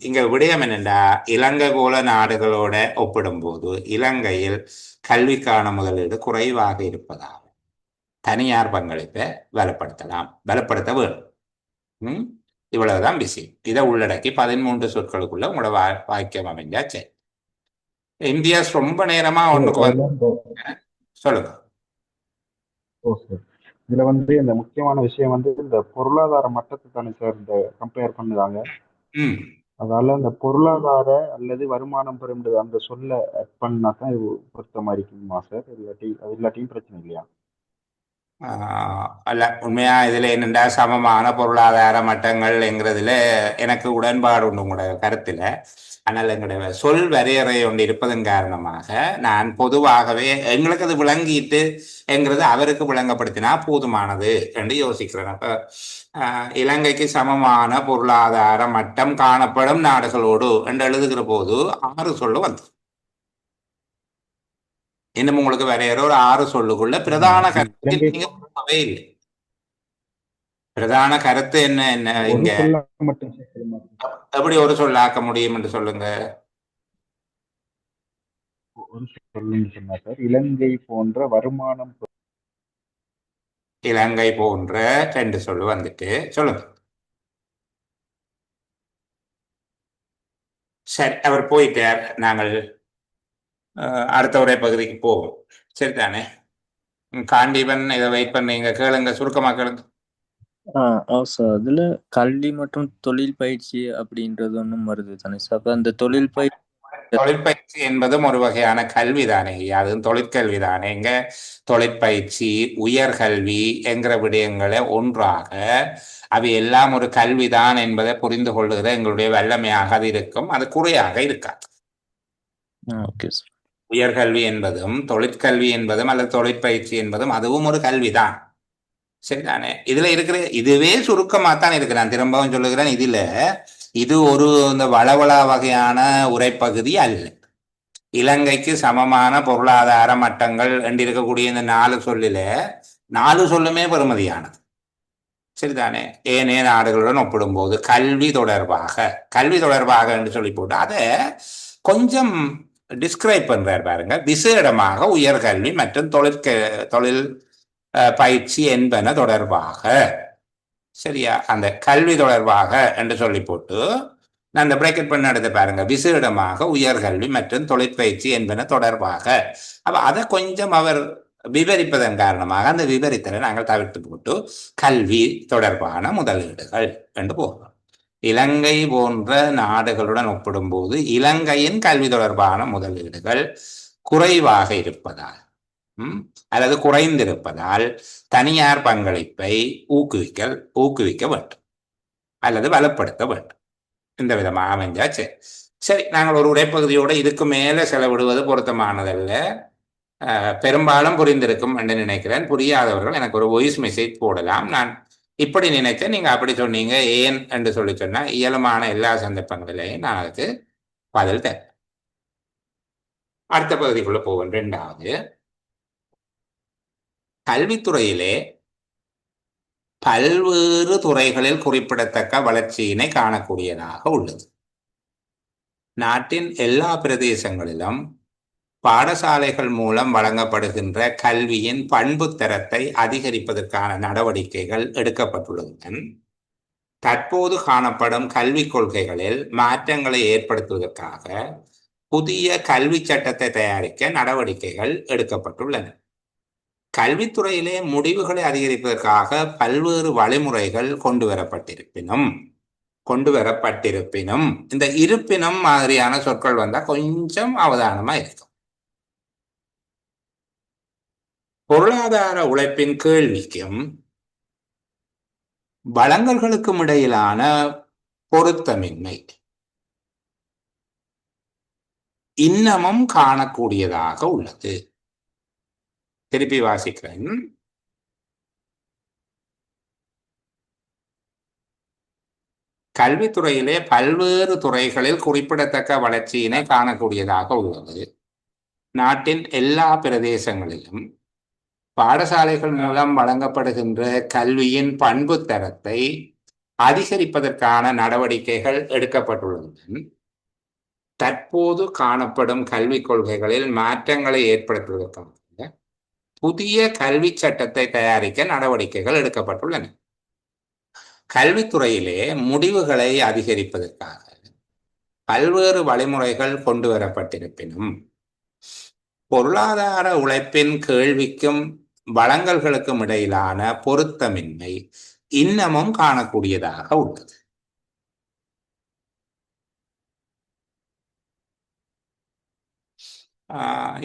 இங்க விடயம் என்னென்றா, இலங்கை போல நாடுகளோட ஒப்பிடும்போது இலங்கையில் கல்விக்கான முதலீடு குறைவாக இருப்பதால் தனியார் பங்களிப்பை பலப்படுத்த வேணும். இவ்வளவுதான் விஷயம். இதை உள்ளடக்கி 13 சொற்களுக்குள்ள உங்களோட வாக்கியம் அமைஞ்சா சரி. இந்தியாஸ் ரொம்ப நேரமா ஒன்றுக்கு சொல்லுங்க. இதுல இந்த முக்கியமான விஷயம் இந்த பொருளாதார மட்டத்தை தானே சார் இந்த கம்பேர் பண்ணுறாங்க. அதால இந்த பொருளாதார அல்லது வருமானம் பெறும் அந்த சொல்ல ஆட் பண்ணா தான் இது பொறுத்த மாதிரி இருக்குமா சார்? இல்லாட்டியும் பிரச்சனை இல்லையா? அல்ல, உண்மையா இதுல என்னென்றா சமமான பொருளாதார மட்டங்கள் என்கிறதுல எனக்கு உடன்பாடு உண்டு உங்களோட கருத்துல. ஆனால் எங்களுடைய சொல் வரையறை ஒன்று இருப்பதன் காரணமாக நான் பொதுவாகவே எங்களுக்கு அது விளங்கிட்டு என்கிறது அவருக்கு விளங்கப்படுத்தினா போதுமானது என்று யோசிக்கிறேன். அப்ப இலங்கைக்கு சமமான பொருளாதார மட்டம் காணப்படும் நாடுகளோடு என்று எழுதுகிற போது 6 சொல்லு வந்து இன்னும் உங்களுக்கு வரையற ஒரு 6 சொல்லுக்குள்ள பிரதான கருத்து நீங்க போகவே இல்லை. பிரதான கருத்து என்ன என்ன இங்க எப்படி ஒரு சொல்லாக்க முடியும் என்று சொல்லுங்க. இலங்கை போன்ற வருமானம், இலங்கை போன்ற 2 சொல்லு வந்துட்டு சொல்லுங்க. சரி, அவர் போயிட்டார். நாங்கள் அடுத்த உரை பகுதிக்கு போவோம். சரிதானே? காண்டீபன் இதை வெயிட் பண்ணீங்க, கேளுங்க, சுருக்கமா கேளுங்க. அதுல கல்வி மற்றும் தொழில் பயிற்சி அப்படின்றது ஒன்றும் வருது தானே சார்? அப்ப அந்த தொழிற்பயிற்சி என்பதும் ஒரு வகையான கல்வி தானே, அதுவும் தொழிற்கல்வி தானே. இங்க தொழிற்பயிற்சி, உயர்கல்வி என்கிற விடயங்களை ஒன்றாக அவை எல்லாம் ஒரு கல்விதான் என்பதை புரிந்து கொள்ளுகிற எங்களுடைய வல்லமையாக அது இருக்கும். அது குறையாக இருக்காது. உயர்கல்வி என்பதும் தொழிற்கல்வி என்பதும் அல்லது தொழிற்பயிற்சி என்பதும் அதுவும் ஒரு கல்விதான். சரிதானே? இதுல இருக்கிற இதுவே சுருக்கமாகத்தான் இருக்கு. நான் திரும்பவும் சொல்லுகிறேன், இதுல இது ஒரு இந்த வளவள வகையான உரைப்பகுதி அல்ல. இலங்கைக்கு சமமான பொருளாதார மட்டங்கள் என்று இருக்கக்கூடிய இந்த 4 சொல்லில 4 சொல்லுமே பெறுமதியானது. சரிதானே? ஏனைய நாடுகளுடன் ஒப்பிடும்போது கல்வி தொடர்பாக என்று சொல்லி போட்டு அதை கொஞ்சம் டிஸ்கிரைப் பண்றார் பாருங்க. விசேடமாக உயர்கல்வி மற்றும் தொழில் பயிற்சி என்பன தொடர்பாக. சரியா? அந்த கல்வி தொடர்பாக என்று சொல்லி போட்டு நான் அந்த பிரேக்கெட் பண்ண எடுத்து பாருங்க. விசேடமாக உயர்கல்வி மற்றும் தொழிற்பயிற்சி என்பன தொடர்பாக. அப்ப அதை கொஞ்சம் அவர் விவரிப்பதன் காரணமாக அந்த விவரித்தலை நாங்கள் தவிர்த்து போட்டு கல்வி தொடர்பான முதலீடுகள் என்று போகிறோம். இலங்கை போன்ற நாடுகளுடன் ஒப்பிடும்போது இலங்கையின் கல்வி தொடர்பான முதலீடுகள் குறைவாக இருப்பதால் அல்லது குறைந்திருப்பதால் தனியார் பங்களிப்பை ஊக்குவிக்க வேண்டும் அல்லது பலப்படுத்த வேண்டும். இந்த விதமாக அமைஞ்சாச்சு. சரி, நாங்கள் ஒரு உரைப்பகுதியோட இதுக்கு மேல செலவிடுவது பொருத்தமானதல்ல. பெரும்பாலும் புரிந்திருக்கும் என்று நினைக்கிறேன். புரியாதவர்கள் எனக்கு ஒரு வாய்ஸ் மெசேஜ் போடலாம். நான் இப்படி நினைச்சேன், நீங்க அப்படி சொன்னீங்க ஏன் என்று சொல்லி சொன்னா இயலுமான எல்லா சந்தர்ப்பங்களிலேயும் நான் அதுக்கு பதில் தரேன். அடுத்த பகுதிக்குள்ள போவேன். 2வது, கல்வித்துறையிலே பல்வேறு துறைகளில் குறிப்பிடத்தக்க வளர்ச்சியினை காணக்கூடியதாக உள்ளது. நாட்டின் எல்லா பிரதேசங்களிலும் பாடசாலைகள் மூலம் வழங்கப்படுகின்ற கல்வியின் பண்பு தரத்தை அதிகரிப்பதற்கான நடவடிக்கைகள் எடுக்கப்பட்டுள்ளதுடன் தற்போது காணப்படும் கல்விக் கொள்கைகளில் மாற்றங்களை ஏற்படுத்துவதற்காக புதிய கல்வி சட்டத்தை தயாரிக்க நடவடிக்கைகள் எடுக்கப்பட்டுள்ளன. கல்வித்துறையிலே முடிவுகளை அதிகரிப்பதற்காக பல்வேறு வழிமுறைகள் கொண்டு வரப்பட்டிருப்பினும் இந்த இருப்பினும் மாதிரியான சொற்கள் வந்தா கொஞ்சம் அவதானமா இருக்கும். பொருளாதார உழைப்பின் கேள்விக்கும் வழங்கல்களுக்கும் இடையிலான பொருத்தமின்மை இன்னமும் காணக்கூடியதாக உள்ளது. திருப்பி வாசிக்கிறேன். கல்வித்துறையிலே பல்வேறு துறைகளில் குறிப்பிடத்தக்க வளர்ச்சியினை காணக்கூடியதாக உள்ளது. நாட்டின் எல்லா பிரதேசங்களிலும் பாடசாலைகள் மூலம் வழங்கப்படுகின்ற கல்வியின் பண்பு தரத்தை அதிகரிப்பதற்கான நடவடிக்கைகள் எடுக்கப்பட்டுள்ளதுடன் தற்போது காணப்படும் கல்விக் கொள்கைகளில் மாற்றங்களை ஏற்படுத்துவதற்காக புதிய கல்வி சட்டத்தை தயாரிக்க நடவடிக்கைகள் எடுக்கப்பட்டுள்ளன. கல்வித்துறையிலே முடிவுகளை அதிகரிப்பதற்காக பல்வேறு வழிமுறைகள் கொண்டு வரப்பட்டிருப்பினும் பொருளாதார உழைப்பின் கேள்விக்கும் வழங்கல்களுக்கும் இடையிலான பொருத்தமின்மை இன்னமும் காணக்கூடியதாக உள்ளது.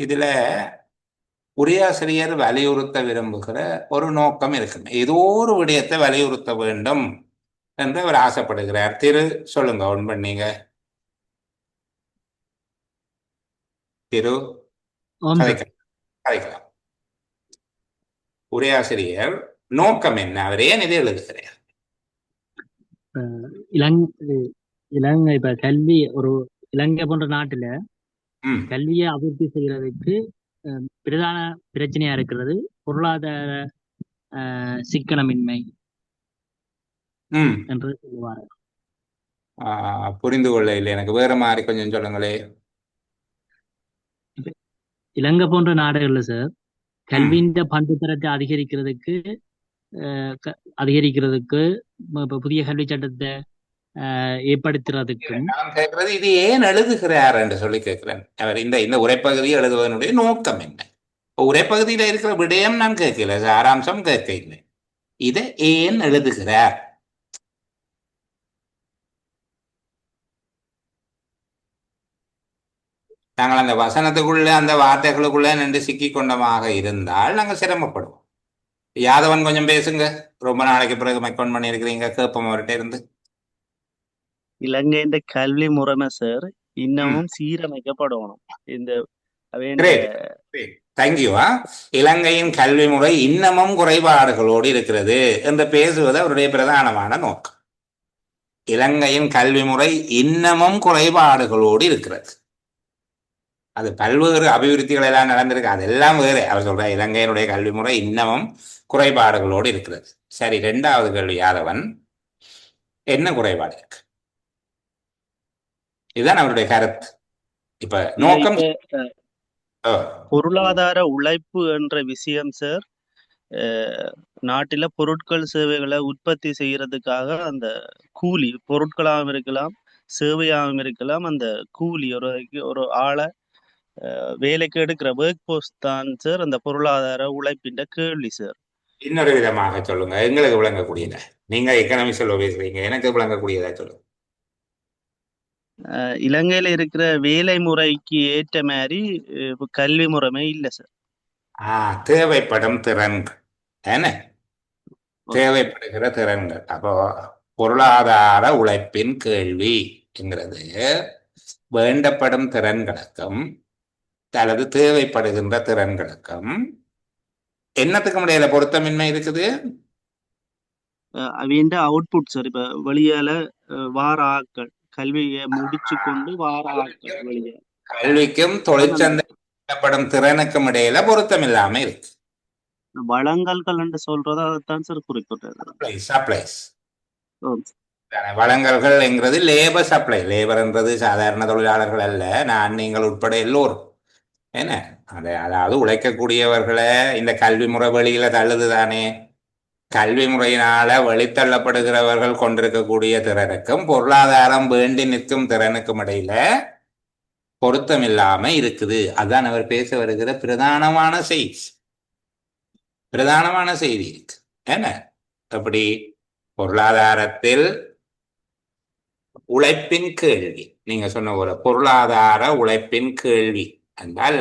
இதுல உரையாசிரியர் வலியுறுத்த விரும்புகிற ஒரு நோக்கம் இருக்கு. ஏதோ ஒரு விடயத்தை வலியுறுத்த வேண்டும் என்று அவர் ஆசைப்படுகிறார். சொல்லுங்க, ஒன் பண்ணீங்க கதைக்கலாம். உரையாசிரியர் நோக்கம் என்ன? அவர் ஏன் இதை எழுதுகிறார்? இலங்கை இப்ப கல்வி ஒரு இலங்கை போன்ற நாட்டுல கல்வியை அபிவிருத்தி செய்யறதுக்கு பிரதான பிரச்சனையா இருக்கிறது பொருளாதார சிக்கனமின்மை என்று சொல்லுவாரு. புரிந்து கொள்ள இல்லை எனக்கு. வேற மாதிரி கொஞ்சம் சொல்லுங்களே. இலங்கை போன்ற நாடுகள்ல சார் கல்வியின் பண்பு தரத்தை அதிகரிக்கிறதுக்கு புதிய கல்வி சட்டத்தை ஏற்படுத்துறதுக்கும் இது ஏன் எழுதுகிறார் என்று சொல்லி கேட்கிறேன். அவர் இந்த உரைப்பகுதியை எழுதுவதனுடைய நோக்கம் என்ன? உரைப்பகுதியில இருக்கிற விடயம் நான் கேட்கல, சாராம்சம் கேட்க இல்லை. இதை ஏன் எழுதுகிறார்? நாங்கள் அந்த வசனத்துக்குள்ள அந்த வார்த்தைகளுக்குள்ள நின்று சிக்கி கொண்டமாக இருந்தால் நாங்கள் சிரமப்படுவோம். யாதவன் கொஞ்சம் பேசுங்க. ரொம்ப நாளைக்கு பிறகு மைக்கோன் பண்ணியிருக்கிறீங்க, கேட்போம் அவர்கிட்ட இருந்து. இலங்கை கல்வி முறைமை சார் இன்னமும் சீரமைக்கப்படணும். தேங்க்யூ. இலங்கையின் கல்வி முறை இன்னமும் குறைபாடுகளோடு இருக்கிறது என்று பேசுவது அவருடைய பிரதானமான நோக்கம். இலங்கையின் கல்வி முறை இன்னமும் குறைபாடுகளோடு இருக்கிறது. அது பல்வேறு அபிவிருத்திகள் எல்லாம் நடந்திருக்கு, அதெல்லாம் வேறு. அவர் சொல்ற இலங்கையினுடைய கல்வி முறை இன்னமும் குறைபாடுகளோடு இருக்கிறது. சரி, இரண்டாவது கேள்வி, யாதவன், என்ன குறைபாடு இருக்கு? இதுதான் அவருடைய கருத்து. இப்ப நோக்கம் பொருளாதார உழைப்பு என்ற விஷயம் சார், நாட்டில பொருட்கள் சேவைகளை உற்பத்தி செய்யறதுக்காக அந்த கூலி, பொருட்களாகவும் இருக்கலாம் சேவையாகவும் இருக்கலாம், அந்த கூலி ஒரு ஆளை வேலைக்கு எடுக்கிற ஒர்க் போர்ஸ் தான் சார் அந்த பொருளாதார உழைப்பின் கேள்வி சார். இன்னொரு விதமாக சொல்லுங்க, எங்களுக்கு விளங்கக்கூடியதா. நீங்க எக்கனாமிக்ஸ்ல பேசுறீங்க, எனக்கு விளங்கக்கூடியதா சொல்லுங்க. இலங்கையில இருக்கிற வேலை முறைக்கு ஏற்ற மாதிரி கல்வி முறைமை இல்லை சார். தேவைப்படும் திறன்கள் என்ன, தேவைப்படுகிற திறன்கள். அப்போ பொருளாதார உழைப்பின் கேள்விங்கிறது வேண்டப்படும் திறன்களுக்கும் அல்லது தேவைப்படுகின்ற திறன்களுக்கும் என்னத்துக்கும் இடையில பொருத்தமின்மை இருக்குது. அவைண்ட அவுட்புட் சார். இப்ப வெளியால வார ஆட்கள், கல்வியை முடிச்சு கொண்டு வார ஆட்கள் வெளியே, கல்விக்கும் தொழிற்சந்தைப்படும் திறனுக்கும் இடையில பொருத்தம் இல்லாம இருக்கு. வழங்கல்கள் என்று சொல்றது அதைத்தான் சார் குறிப்பிட்டது. சப்ளைஸ், வழங்கல்கள் என்கிறது லேபர் சப்ளை. லேபர் என்றது சாதாரண தொழிலாளர்கள் அல்ல, நான் நீங்கள் உட்பட எல்லோரும் என்ன, அதாவது உழைக்கக்கூடியவர்களை இந்த கல்வி முறை வெளியில தள்ளுது தானே. கல்வி முறையினால வெளித்தள்ளப்படுகிறவர்கள் கொண்டிருக்கக்கூடிய திறனுக்கும் பொருளாதாரம் வேண்டி நிற்கும் திறனுக்கும் இடையில பொருத்தம் இல்லாம இருக்குது. அதான் அவர் பேச வருகிற பிரதானமான செய்தி இருக்கு என்ன. அப்படி பொருளாதாரத்தில் உழைப்பின் கேள்வி, நீங்க சொன்ன ஒரு பொருளாதார உழைப்பின் கேள்வி என்றால்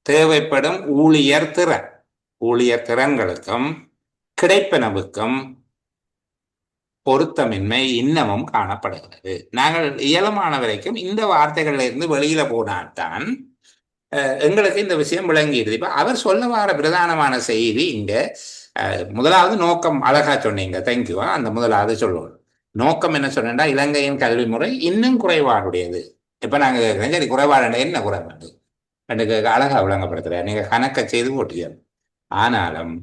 தேவைப்படும் ஊழியர் திறன்களுக்கும் கிடைப்பனவுக்கும் பொருத்தமின்மை இன்னமும் காணப்படுகிறது. நாங்கள் இயலமான வரைக்கும் இந்த வார்த்தைகள்ல இருந்து வெளியில போனால்தான் எங்களுக்கு இந்த விஷயம் விளங்கிடுது. இப்ப அவர் சொல்ல வர பிரதானமான செய்தி இங்க முதலாவது நோக்கம் அழகா சொன்னீங்க, தேங்க்யூ. அந்த முதலாவது சொல்லுவோம் நோக்கம் என்ன சொன்னா, இலங்கையின் கல்வி முறை இன்னும் குறைபாடுடையது. இப்ப நாங்க சரி, குறைபாடு என்ன குறைபாடு எனக்கு அழகா விளங்கப்படுத்துற, நீங்க கணக்கை செய்து போட்டீங்க. ஆனாலும்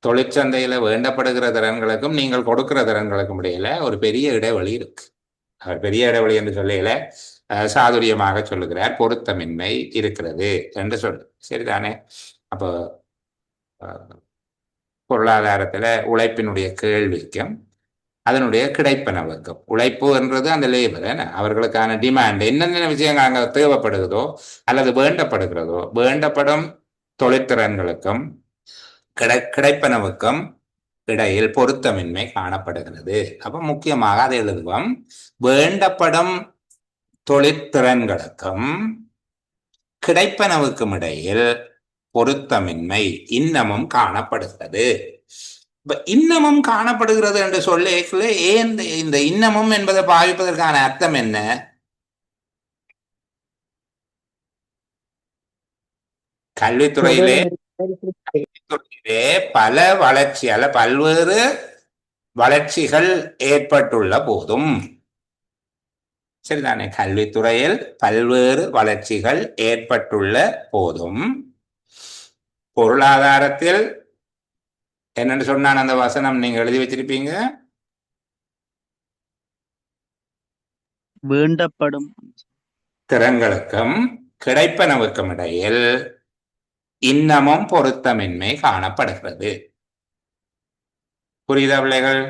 தொழிற்சந்தையில வேண்டப்படுகிற திறன்களுக்கும் நீங்கள் கொடுக்கிற திறன்களுக்கும் இடையில ஒரு பெரிய இடைவெளி இருக்கு. அவர் பெரிய இடைவெளி என்று சொல்லையில சாதுரியமாக சொல்லுகிறார், பொருத்தமின்மை இருக்கிறது என்று சொல்லு. சரிதானே. அப்போ பொருளாதாரத்துல உழைப்பினுடைய கேள்விக்கும் அதனுடைய கிடைப்பனவுக்கும், உழைப்பு என்றது அந்த லேபர் அவர்களுக்கான டிமாண்ட் என்னென்ன விஷயங்கள் அங்கே தேவைப்படுகிறதோ அல்லது வேண்டப்படுகிறதோ, வேண்டப்படும் தொழிற்திறன்களுக்கும் கிடைப்பனவுக்கும் இடையில் பொருத்தமின்மை காணப்படுகிறது. அப்ப முக்கியமாக அதை எழுதுவோம், வேண்டப்படும் தொழிற்திறன்களுக்கும் கிடைப்பனவுக்கும் இடையில் பொருத்தமின்மை இன்னமும் காணப்படுகிறது. இன்னமும் காணப்படுகிறது என்று சொல்ல ஏன் இந்த இன்னமும் என்பதை பாவிப்பதற்கான அர்த்தம் என்ன? கல்வித்துறையிலே பல பல்வேறு வளர்ச்சிகள் ஏற்பட்டுள்ள போதும், சரிதானே, கல்வித்துறையில் பல்வேறு வளர்ச்சிகள் ஏற்பட்டுள்ள போதும் பொருளாதாரத்தில் என்னன்னு சொன்னான் அந்த வசனம், நீங்க எழுதி வச்சிருப்பீங்க, வேண்டப்படும் திறன்களுக்கும் கிடைப்பனவுக்கும் இடையில் இன்னமும் பொருத்தமின்மை காணப்படுகிறது. புரியுதா பிள்ளைகள்?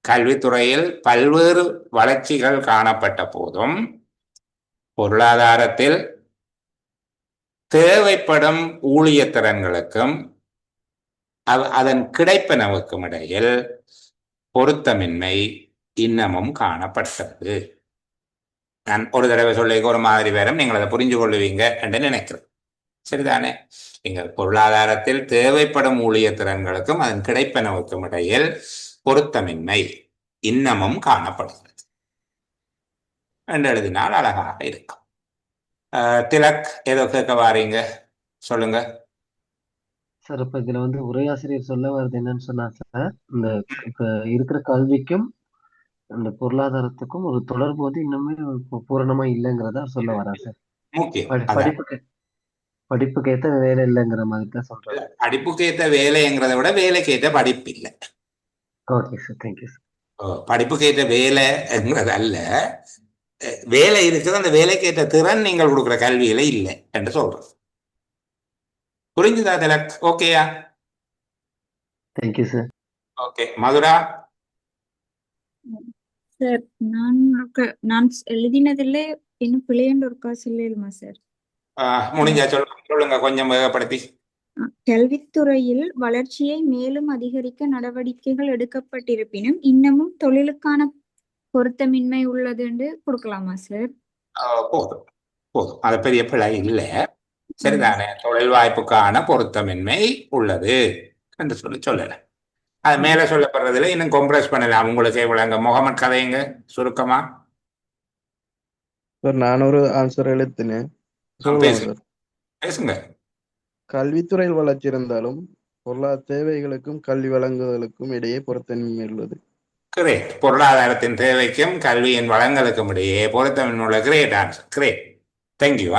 கல்வித்துறையில் பல்வேறு வளர்ச்சிகள் காணப்பட்ட போதும் பொருளாதாரத்தில் தேவைப்படும் ஊழிய திறன்களுக்கும் அதன் கிடைப்பனவுக்கும் இடையில் பொருத்தமின்மை இன்னமும் காணப்பட்டது. நான் ஒரு தடவை சொல்லிக்க ஒரு மாதிரி வேறும், நீங்கள் அதை புரிஞ்சு கொள்ளுவீங்க என்று நினைக்கிறேன். சரிதானே. நீங்கள் பொருளாதாரத்தில் தேவைப்படும் ஊழிய திறன்களுக்கும் அதன் கிடைப்பனவுக்கும் இடையில் பொருத்தமின்மை இன்னமும் காணப்படுகிறது என்று எழுதினால் அழகாக இருக்கும். திலக் ஏதோ கேட்க வாரீங்க, சொல்லுங்க. சார் இப்ப இதுல வந்து உரையாசிரியர் சொல்ல வர்றது என்னன்னு சொன்னா சார், இந்த இப்ப இருக்கிற கல்விக்கும் அந்த பொருளாதாரத்துக்கும் ஒரு தொடர்பு வந்து இன்னுமே பூரணமா இல்லைங்கிறதா சொல்ல வரா சார். முக்கியம் அதான். படிப்புக்கு ஏத்த வேலை இல்லைங்கிற மாதிரி தான் சொல்றாங்க. படிப்புக்கு ஏற்ற வேலைங்கிறத விட வேலைக்கு ஏற்ற படிப்பு இல்லை. Okay sir, thank you sir. படிப்புக்கு ஏற்ற வேலைங்கிறது அல்ல, வேலை இருக்குது, அந்த வேலைக்கு ஏற்ற திறன் நீங்கள் கொடுக்குற கல்வியில இல்லை என்று சொல்றோம். புரிஞ்சுதா திலக்? ஓகேயா? Thank you sir. Okay Madhura. Sir நான் எழுதினதில்ல இன்னும் பிள்ளைன்ற ஒரு காசு இல்லையுமா சார்? முடிஞ்சா சொல்லுங்க கொஞ்சம் வேகப்படுத்தி. கல்வித்துறையில் வளர்ச்சியை மேலும் அதிகரிக்க நடவடிக்கைகள் எடுக்கப்பட்டிருப்பினும் இன்னமும் தொழிலுக்கான பொருத்தமின்மை உள்ளது என்று கொடுக்கலாமா சார்? போதும் போதும், அது பெரிய பிழை இல்லை. சரிதானே? தொழில் வாய்ப்புக்கான பொருத்தமின்மை உள்ளது என்று சொல்லல. அது மேல சொல்லப்படுறதுல இன்னும் கம்ப்ரஸ் பண்ணலாம். உங்களுக்கு விளங்க. முகமது கதைங்க சுருக்கமா. சார் நான் ஒரு ஆன்சர் எழுத்தினேன், பேசுங்க. கல்வித்துறையில் வளர்ச்சி இருந்தாலும் பொருளாதார தேவைகளுக்கும் கல்வி வழங்குதலுக்கும் இடையே பொருத்தமின்மை உள்ளது. கிரேட். பொருளாதாரத்தின் தேவைக்கும் கல்வியின் வளங்களுக்கும் இடையே பொருத்தமின்மை உள்ள great answer. Great, thank you.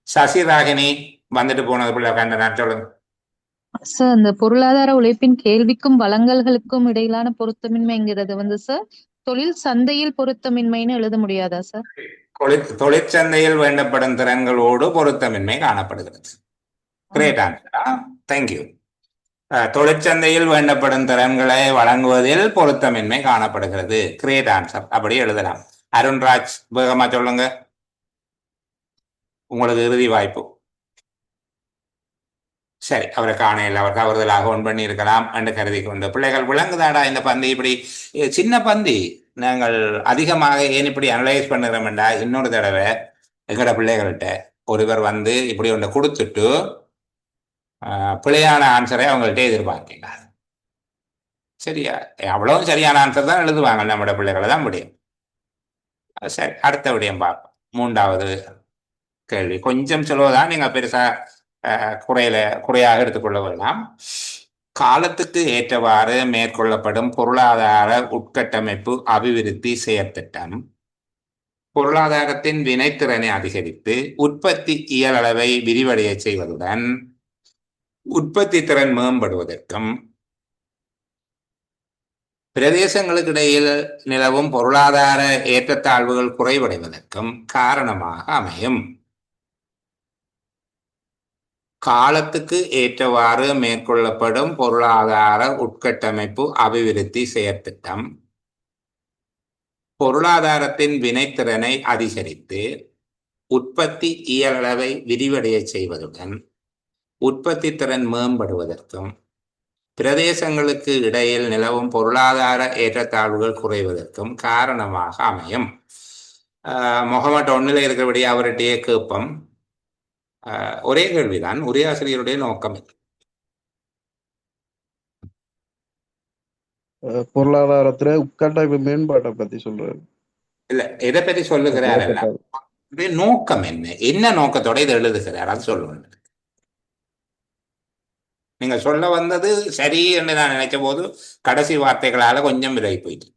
Sasiragini வந்துட்டு போனது பிள்ளை கண்டனா சொல்லுங்க சார். இந்த பொருளாதார உழைப்பின் கேள்விக்கும் வழங்கல்களுக்கும் இடையிலான பொருத்தமின்மைங்கிறது வந்து சார் தொழில் சந்தையில் பொருத்தமின்மைன்னு எழுத முடியாதா சார்? தொழிற்சந்தையில் வேண்டப்படும் திறன்களோடு பொருத்தமின்மை காணப்படுகிறது. Great ஆன்சரா, thank you. தொழிற்சந்தையில் வேண்டப்படும் திறன்களை வழங்குவதில் பொருத்தமின்மை காணப்படுகிறது. கிரேட் ஆன்சர், அப்படி எழுதலாம். அருண்ராஜ் வேகமா சொல்லுங்க, உங்களுக்கு இறுதி வாய்ப்பு. சரி, அவரை காணையில் அவர் தவறுதலாக ஒன் பண்ணி இருக்கலாம் என்று கருதி கொண்டு பிள்ளைகள் விளங்குதாடா இந்த பந்தி? இப்படி சின்ன பந்தி நாங்கள் அதிகமாக ஏன் இப்படி அனலைஸ் பண்ணுறோம்டா, இன்னொரு தடவை எங்களோட பிள்ளைகள்கிட்ட ஒருவர் வந்து இப்படி ஒன்று கொடுத்துட்டு பிழையான ஆன்சரை அவங்கள்ட்ட எதிர்பார்க்கீங்க. சரியா? அவ்வளவும் சரியான ஆன்சர் தான் எழுதுவாங்க நம்மளோட பிள்ளைகளை தான் முடியும். சரி, அடுத்த விடயம் பார்ப்போம். மூன்றாவது கேள்வி கொஞ்சம் சொல்லுவதான், நீங்கள் பெருசாக குறையாக எடுத்துக்கொள்ள வேண்டாம். காலத்துக்கு ஏற்றவாறு மேற்கொள்ளப்படும் பொருளாதார உட்கட்டமைப்பு அபிவிருத்தி செயற்திட்டம் பொருளாதாரத்தின் வினைத்திறனை அதிகரித்து உற்பத்தி இயலளவை விரிவடைய செய்வதுடன் உற்பத்தி திறன் மேம்படுவதற்கும் பிரதேசங்களுக்கு இடையில் நிலவும் பொருளாதார ஏற்றத்தாழ்வுகள் குறைவடைவதற்கும் காரணமாக அமையும். காலத்துக்கு ஏற்றவாறு மேற்கொள்ளப்படும் பொருளாதார உட்கட்டமைப்பு அபிவிருத்தி செயற்திட்டம் பொருளாதாரத்தின் வினைத்திறனை அதிகரித்து உற்பத்தி இயலளவை விரிவடைய செய்வதுடன் உற்பத்தி திறன் மேம்படுவதற்கும் பிரதேசங்களுக்கு இடையில் நிலவும் பொருளாதார ஏற்றத்தாழ்வுகள் குறைவதற்கும் காரணமாக அமையும். முகமது ஒன்னில் இருக்கிறபடி அவருடைய கேட்பம் ஒரே கேள்விதான், உரையாசிரியருடைய நோக்கம் பொருளாதாரத்துல உட்கட்டமைப்பு மேம்பாட்டை பத்தி சொல்றாரு. இல்ல, எதை பத்தி சொல்லுகிறார், நோக்கம் என்ன, என்ன நோக்கத்தோட இதை எழுதுகிறார் அது சொல்லுங்க. நீங்க சொல்ல வந்தது சரி என்று நான் நினைச்ச போது கடைசி வார்த்தைகளால கொஞ்சம் விலகி போயிட்டு.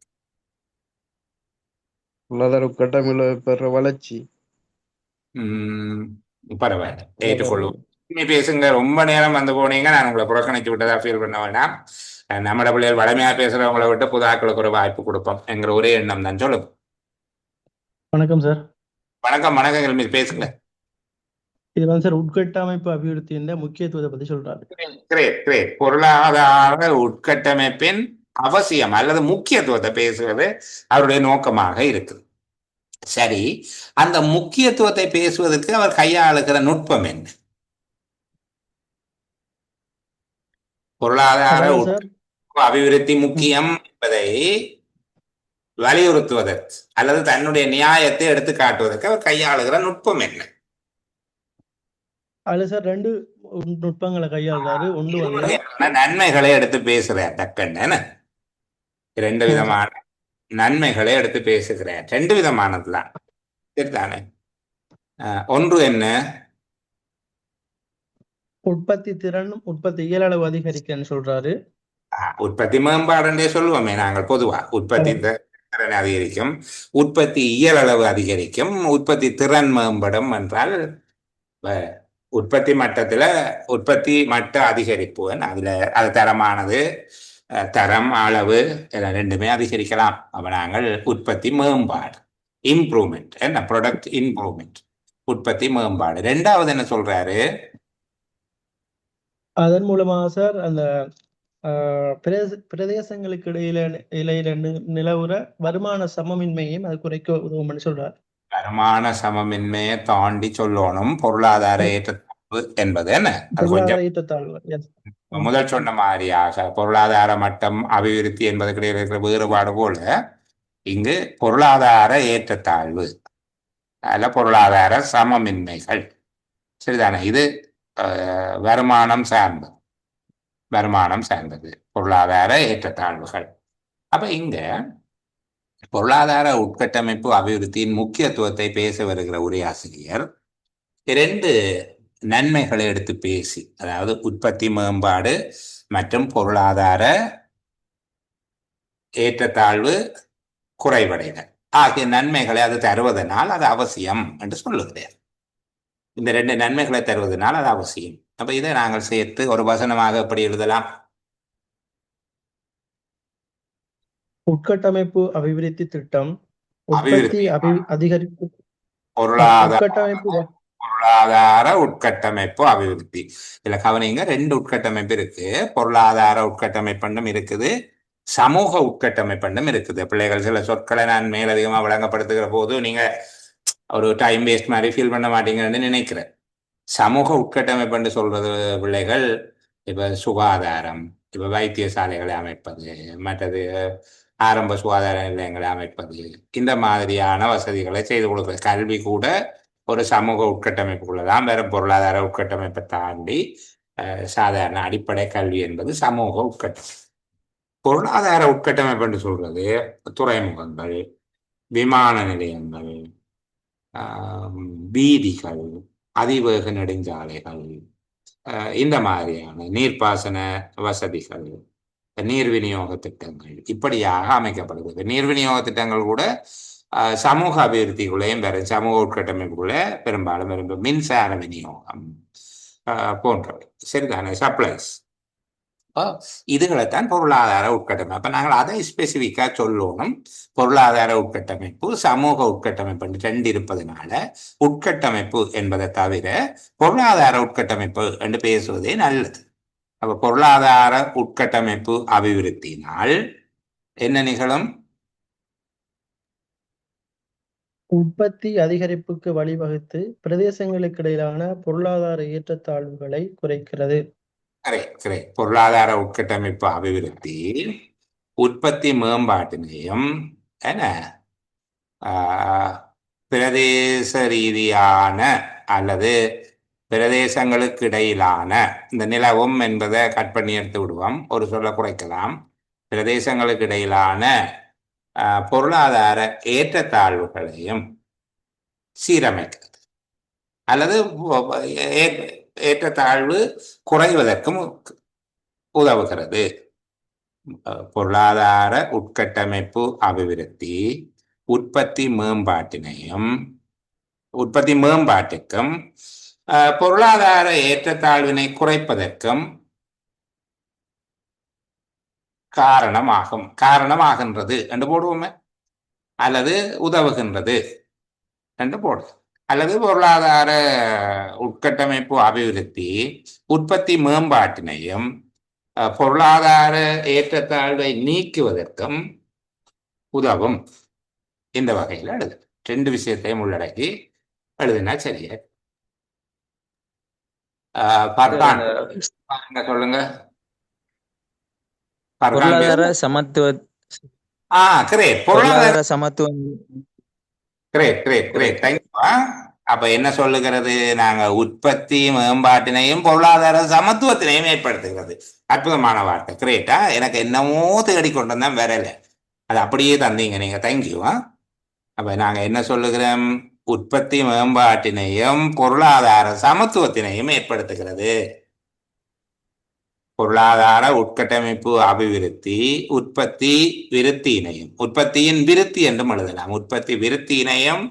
பொருளாதார உட்கட்டமைப்புல பெற வளர்ச்சி. பரவாயில்ல, ஏற்றுக்கொள்ளும். நீ பேசுங்க, ரொம்ப நேரம் வந்து போனீங்க, நான் உங்களை புறக்கணிச்சு விட்டதா ஃபீல் பண்ண வேண்டாம். நம்மளோட பிள்ளைகள் வளமையா பேசுறவங்களை விட்டு புதாக்களுக்கு ஒரு வாய்ப்பு கொடுப்போம் என்கிற ஒரே எண்ணம் தான். சொல்லுங்க. வணக்கம் சார். வணக்கம். வணக்கம், மீது பேசுங்க. இது வந்து சார் உட்கட்டமைப்பு அபிவிருத்தியின் முக்கியத்துவத்தை பத்தி சொல்றாரு. Great great. பொருளாதார உட்கட்டமைப்பின் அவசியம் அல்லது முக்கியத்துவத்தை பேசுவது அவருடைய நோக்கமாக இருக்குது. சரி, அந்த முக்கியத்துவத்தை பேசுவதற்கு அவர் கையாளுகிற நுட்பம் என்ன? பொருளாதார அபிவிருத்தி முக்கியம் என்பதை வலியுறுத்துவதற்கு அல்லது தன்னுடைய நியாயத்தை எடுத்து காட்டுவதற்கு அவர் கையாளுகிற நுட்பம் என்ன? அதுல சார் ரெண்டு நுட்பங்களை கையாளுறாரு. ஒன்று வந்து நன்மைகளை எடுத்து பேசுறார். டக்குன்னு ரெண்டு விதமான நன்மைகளை எடுத்து பேசுகிறார். ரெண்டு விதமானதுதான், சரிதானே? ஒன்று என்ன, உற்பத்தி திறன் உற்பத்தி இயலளவு அதிகரிக்கன்னு சொல்றாரு. உற்பத்தி மேம்பாடுன்றே சொல்லுவோமே நாங்கள் பொதுவா. உற்பத்தி திறன் அதிகரிக்கும், உற்பத்தி இயல் அளவு அதிகரிக்கும், உற்பத்தி திறன் மேம்படும் என்றால் உற்பத்தி மட்டத்துல உற்பத்தி மட்ட அதிகரிப்பு அதுல அது தரமானது, தரம் அளவு ரெண்டுமே அதிகரிக்கலாம். அப்ப நாங்கள் உற்பத்தி மேம்பாடு இம்ப்ரூவ்மெண்ட், என்ன ப்ராடக்ட் இம்ப்ரூவ்மெண்ட், உற்பத்தி மேம்பாடு. ரெண்டாவது என்ன சொல்றாரு? அதன் மூலமாக சார் அந்த பிரதேசங்களுக்கு இடையில நிலவுற வருமான சமமின்மையையும் அது குறைக்க உதவும் சொல்றார். வருமான சமமின்மையை தாண்டி சொல்லணும் பொருளாதார ஏற்றத்தாழ்வு என்பது என்ன? அது கொஞ்சம் முதல் சொன்ன மாதிரியாக பொருளாதார மட்டம் அபிவிருத்தி என்பதற்கு இடையில இருக்கிற வேறுபாடு போல இங்கு பொருளாதார ஏற்றத்தாழ்வு அல்ல பொருளாதார சமமின்மைகள். சரிதானே? இது வருமானம் சார்ந்தது, வருமானம் சார்ந்தது பொருளாதார ஏற்றத்தாழ்வுகள். அப்ப இங்க பொருளாதார உட்கட்டமைப்பு அபிவிருத்தியின் முக்கியத்துவத்தை பேச வருகிற உரையாசிரியர் இரண்டு நன்மைகளை எடுத்து பேசி, அதாவது உற்பத்தி மேம்பாடு மற்றும் பொருளாதார ஏற்றத்தாழ்வு குறைவடைதல் ஆகிய நன்மைகளை அது தருவதனால் அது அவசியம் என்று சொல்லுகிறார். இந்த ரெண்டு நன்மைகளை தருவதனால் அது அவசியம். அப்ப இதை நாங்கள் சேர்த்து ஒரு வசனமாக எப்படி எழுதலாம்? உட்கட்டமைப்பு அபிவிருத்தி திட்டம் உற்பத்தி அதிகரிப்பு பொருளாதார உட்கட்டமைப்பு அபிவிருத்தி. இதுல கவனிங்க, ரெண்டு உட்கட்டமைப்பு இருக்கு. பொருளாதார உட்கட்டமைப்பும் இருக்குது, சமூக உட்கட்டமைப்பும் இருக்குது. பிள்ளைகள் சில சொற்களை நான் மேலதிகமா விளங்கப்படுத்துகிற போது நீங்க ஒரு டைம் வேஸ்ட் மாதிரி ஃபீல் பண்ண மாட்டீங்கன்னு நினைக்கிறேன். சமூக உட்கட்டமைப்புன்னு சொல்றது பிள்ளைகள் இப்ப சுகாதாரம், இப்ப வைத்தியசாலைகளை அமைப்பது, மற்றது ஆரம்ப சுகாதார நிலையங்களை அமைப்பது, இந்த மாதிரியான வசதிகளை செய்து கொடுக்குறது. கல்வி கூட ஒரு சமூக உட்கட்டமைப்புக்குள்ளதான் வேற. பொருளாதார உட்கட்டமைப்பை தாண்டி சாதாரண அடிப்படை கல்வி என்பது சமூக உட்கட்டமைப்பு. பொருளாதார உட்கட்டமைப்பு என்று சொல்றது துறைமுகங்கள், விமான நிலையங்கள், வீதிகள், அதிவேக நெடுஞ்சாலைகள், இந்த மாதிரியான நீர்ப்பாசன வசதிகள், நீர் விநியோக திட்டங்கள் இப்படியாக அமைக்கப்படுகிறது. நீர் விநியோக திட்டங்கள் கூட சமூக அபிவிருத்திக்குள்ளேயும் வேற சமூக உட்கட்டமைப்புக்குள்ள பெரும்பாலும் விரும்பும். மின்சார விநியோகம் போன்றவை, சரிதானே, சப்ளைஸ், இதுகளைத்தான் பொருளாதார உட்கட்டமைப்பு. அப்ப நாங்கள் அதை ஸ்பெசிபிக்கா சொல்லணும். பொருளாதார உட்கட்டமைப்பு, சமூக உட்கட்டமைப்பு ரெண்டு இருப்பதனால உட்கட்டமைப்பு என்பதை தவிர பொருளாதார உட்கட்டமைப்பு என்று பேசுவதே நல்லது. அப்ப பொருளாதார உட்கட்டமைப்பு அபிவிருத்தினால் என்ன நிகழும்? உற்பத்தி அதிகரிப்புக்கு வழிவகுத்து பிரதேசங்களுக்கு இடையிலான பொருளாதார ஏற்றத்தாழ்வுகளை குறைக்கிறது. பொருளாதார உட்கட்டமைப்பு அபிவிருத்தி உற்பத்தி மேம்பாட்டினையும் பிரதேச ரீதியான அல்லது பிரதேசங்களுக்கு இடையிலான, இந்த நிலவும் என்பதை கட் பண்ணி எடுத்து விடுவோம், ஒரு சொல்ல குறைக்கலாம், பிரதேசங்களுக்கு இடையிலான பொருளாதார ஏற்றத்தாழ்வுகளையும் சீரமைக்கிறது அல்லது ஏற்றத்தாழ்வு குறைவதற்கும் உதவுகிறது. பொருளாதார உட்கட்டமைப்பு அபிவிருத்தி உற்பத்தி மேம்பாட்டுக்கும் பொருளாதார ஏற்றத்தாழ்வினை குறைப்பதற்கும் காரணமாகின்றது என்று போடுவோமே, அல்லது உதவுகின்றது என்று போடுவோம். அல்லது பொருளாதார உட்கட்டமைப்பு அபிவிருத்தி உற்பத்தி மேம்பாட்டினையும் பொருளாதார ஏற்றத்தாழ்வை நீக்குவதற்கும் உதவும். இந்த வகையில் எழுது. ரெண்டு விஷயத்தையும் உள்ளடக்கி எழுதுனா சரியா. சொல்லுங்க. பொருளாதார சமத்துவம். பொருளாதார சமத்துவம். அப்ப என்ன சொல்லுகிறது? நாங்க உற்பத்தி மேம்பாட்டினையும் பொருளாதார சமத்துவத்தினையும் ஏற்படுத்துகிறது. அற்புதமான வார்த்தை. கிரேட்டா. எனக்கு என்னமோ தேடி கொண்டு வந்தேன், வரல, அது அப்படியே தந்தீங்க நீங்க. தேங்க்யூ. அப்ப நாங்க என்ன சொல்லுகிறோம்? உற்பத்தி மேம்பாட்டினையும் பொருளாதார சமத்துவத்தினையும் ஏற்படுத்துகிறது. பொருளாதார உட்கட்டமைப்பு அபிவிருத்தி, உற்பத்தி விருத்தி இணையம், உற்பத்தியின் விருத்தி என்றும் எழுதலாம். உற்பத்தி விருத்தி இணையம்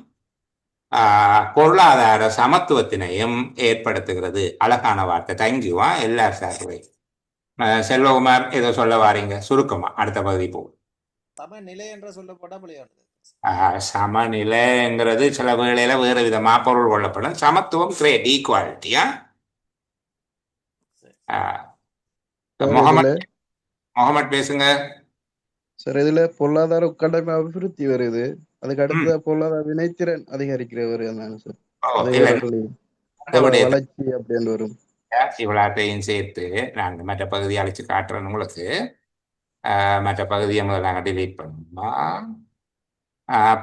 பொருளாதார சமத்துவத்தினையும் ஏற்படுத்துகிறது. அழகான வார்த்தை. தேங்க்யூவா எல்லாரும் சார்பை. செல்வகுமார் ஏதோ சொல்ல வாரீங்க சுருக்கமா, அடுத்த பகுதி போகும். சமநிலை என்ற சொல்லப்பட முடியாது. சமநிலைங்கிறது சில வேளையில வேறு விதமா பொருள் கொள்ளப்படும். சமத்துவம் கிரேட், ஈக்குவாலிட்டியா. முகமது பேசுங்க சார். இதுல பொருளாதார உட்கட்டமைப்பு அபிவிருத்தி வருது, அதுக்கு அடுத்த பொருளாதார வினைத்திறன் அதிகரிக்கிறவர் வளர்ச்சி அப்படின்னு வரும். இவ்வளோத்தையும் சேர்த்து நாங்க மற்ற பகுதியை அழைச்சு காட்டுறேன் உங்களுக்கு. மற்ற பகுதியை முதல்ல நாங்கள் டிலீட் பண்ணுமா.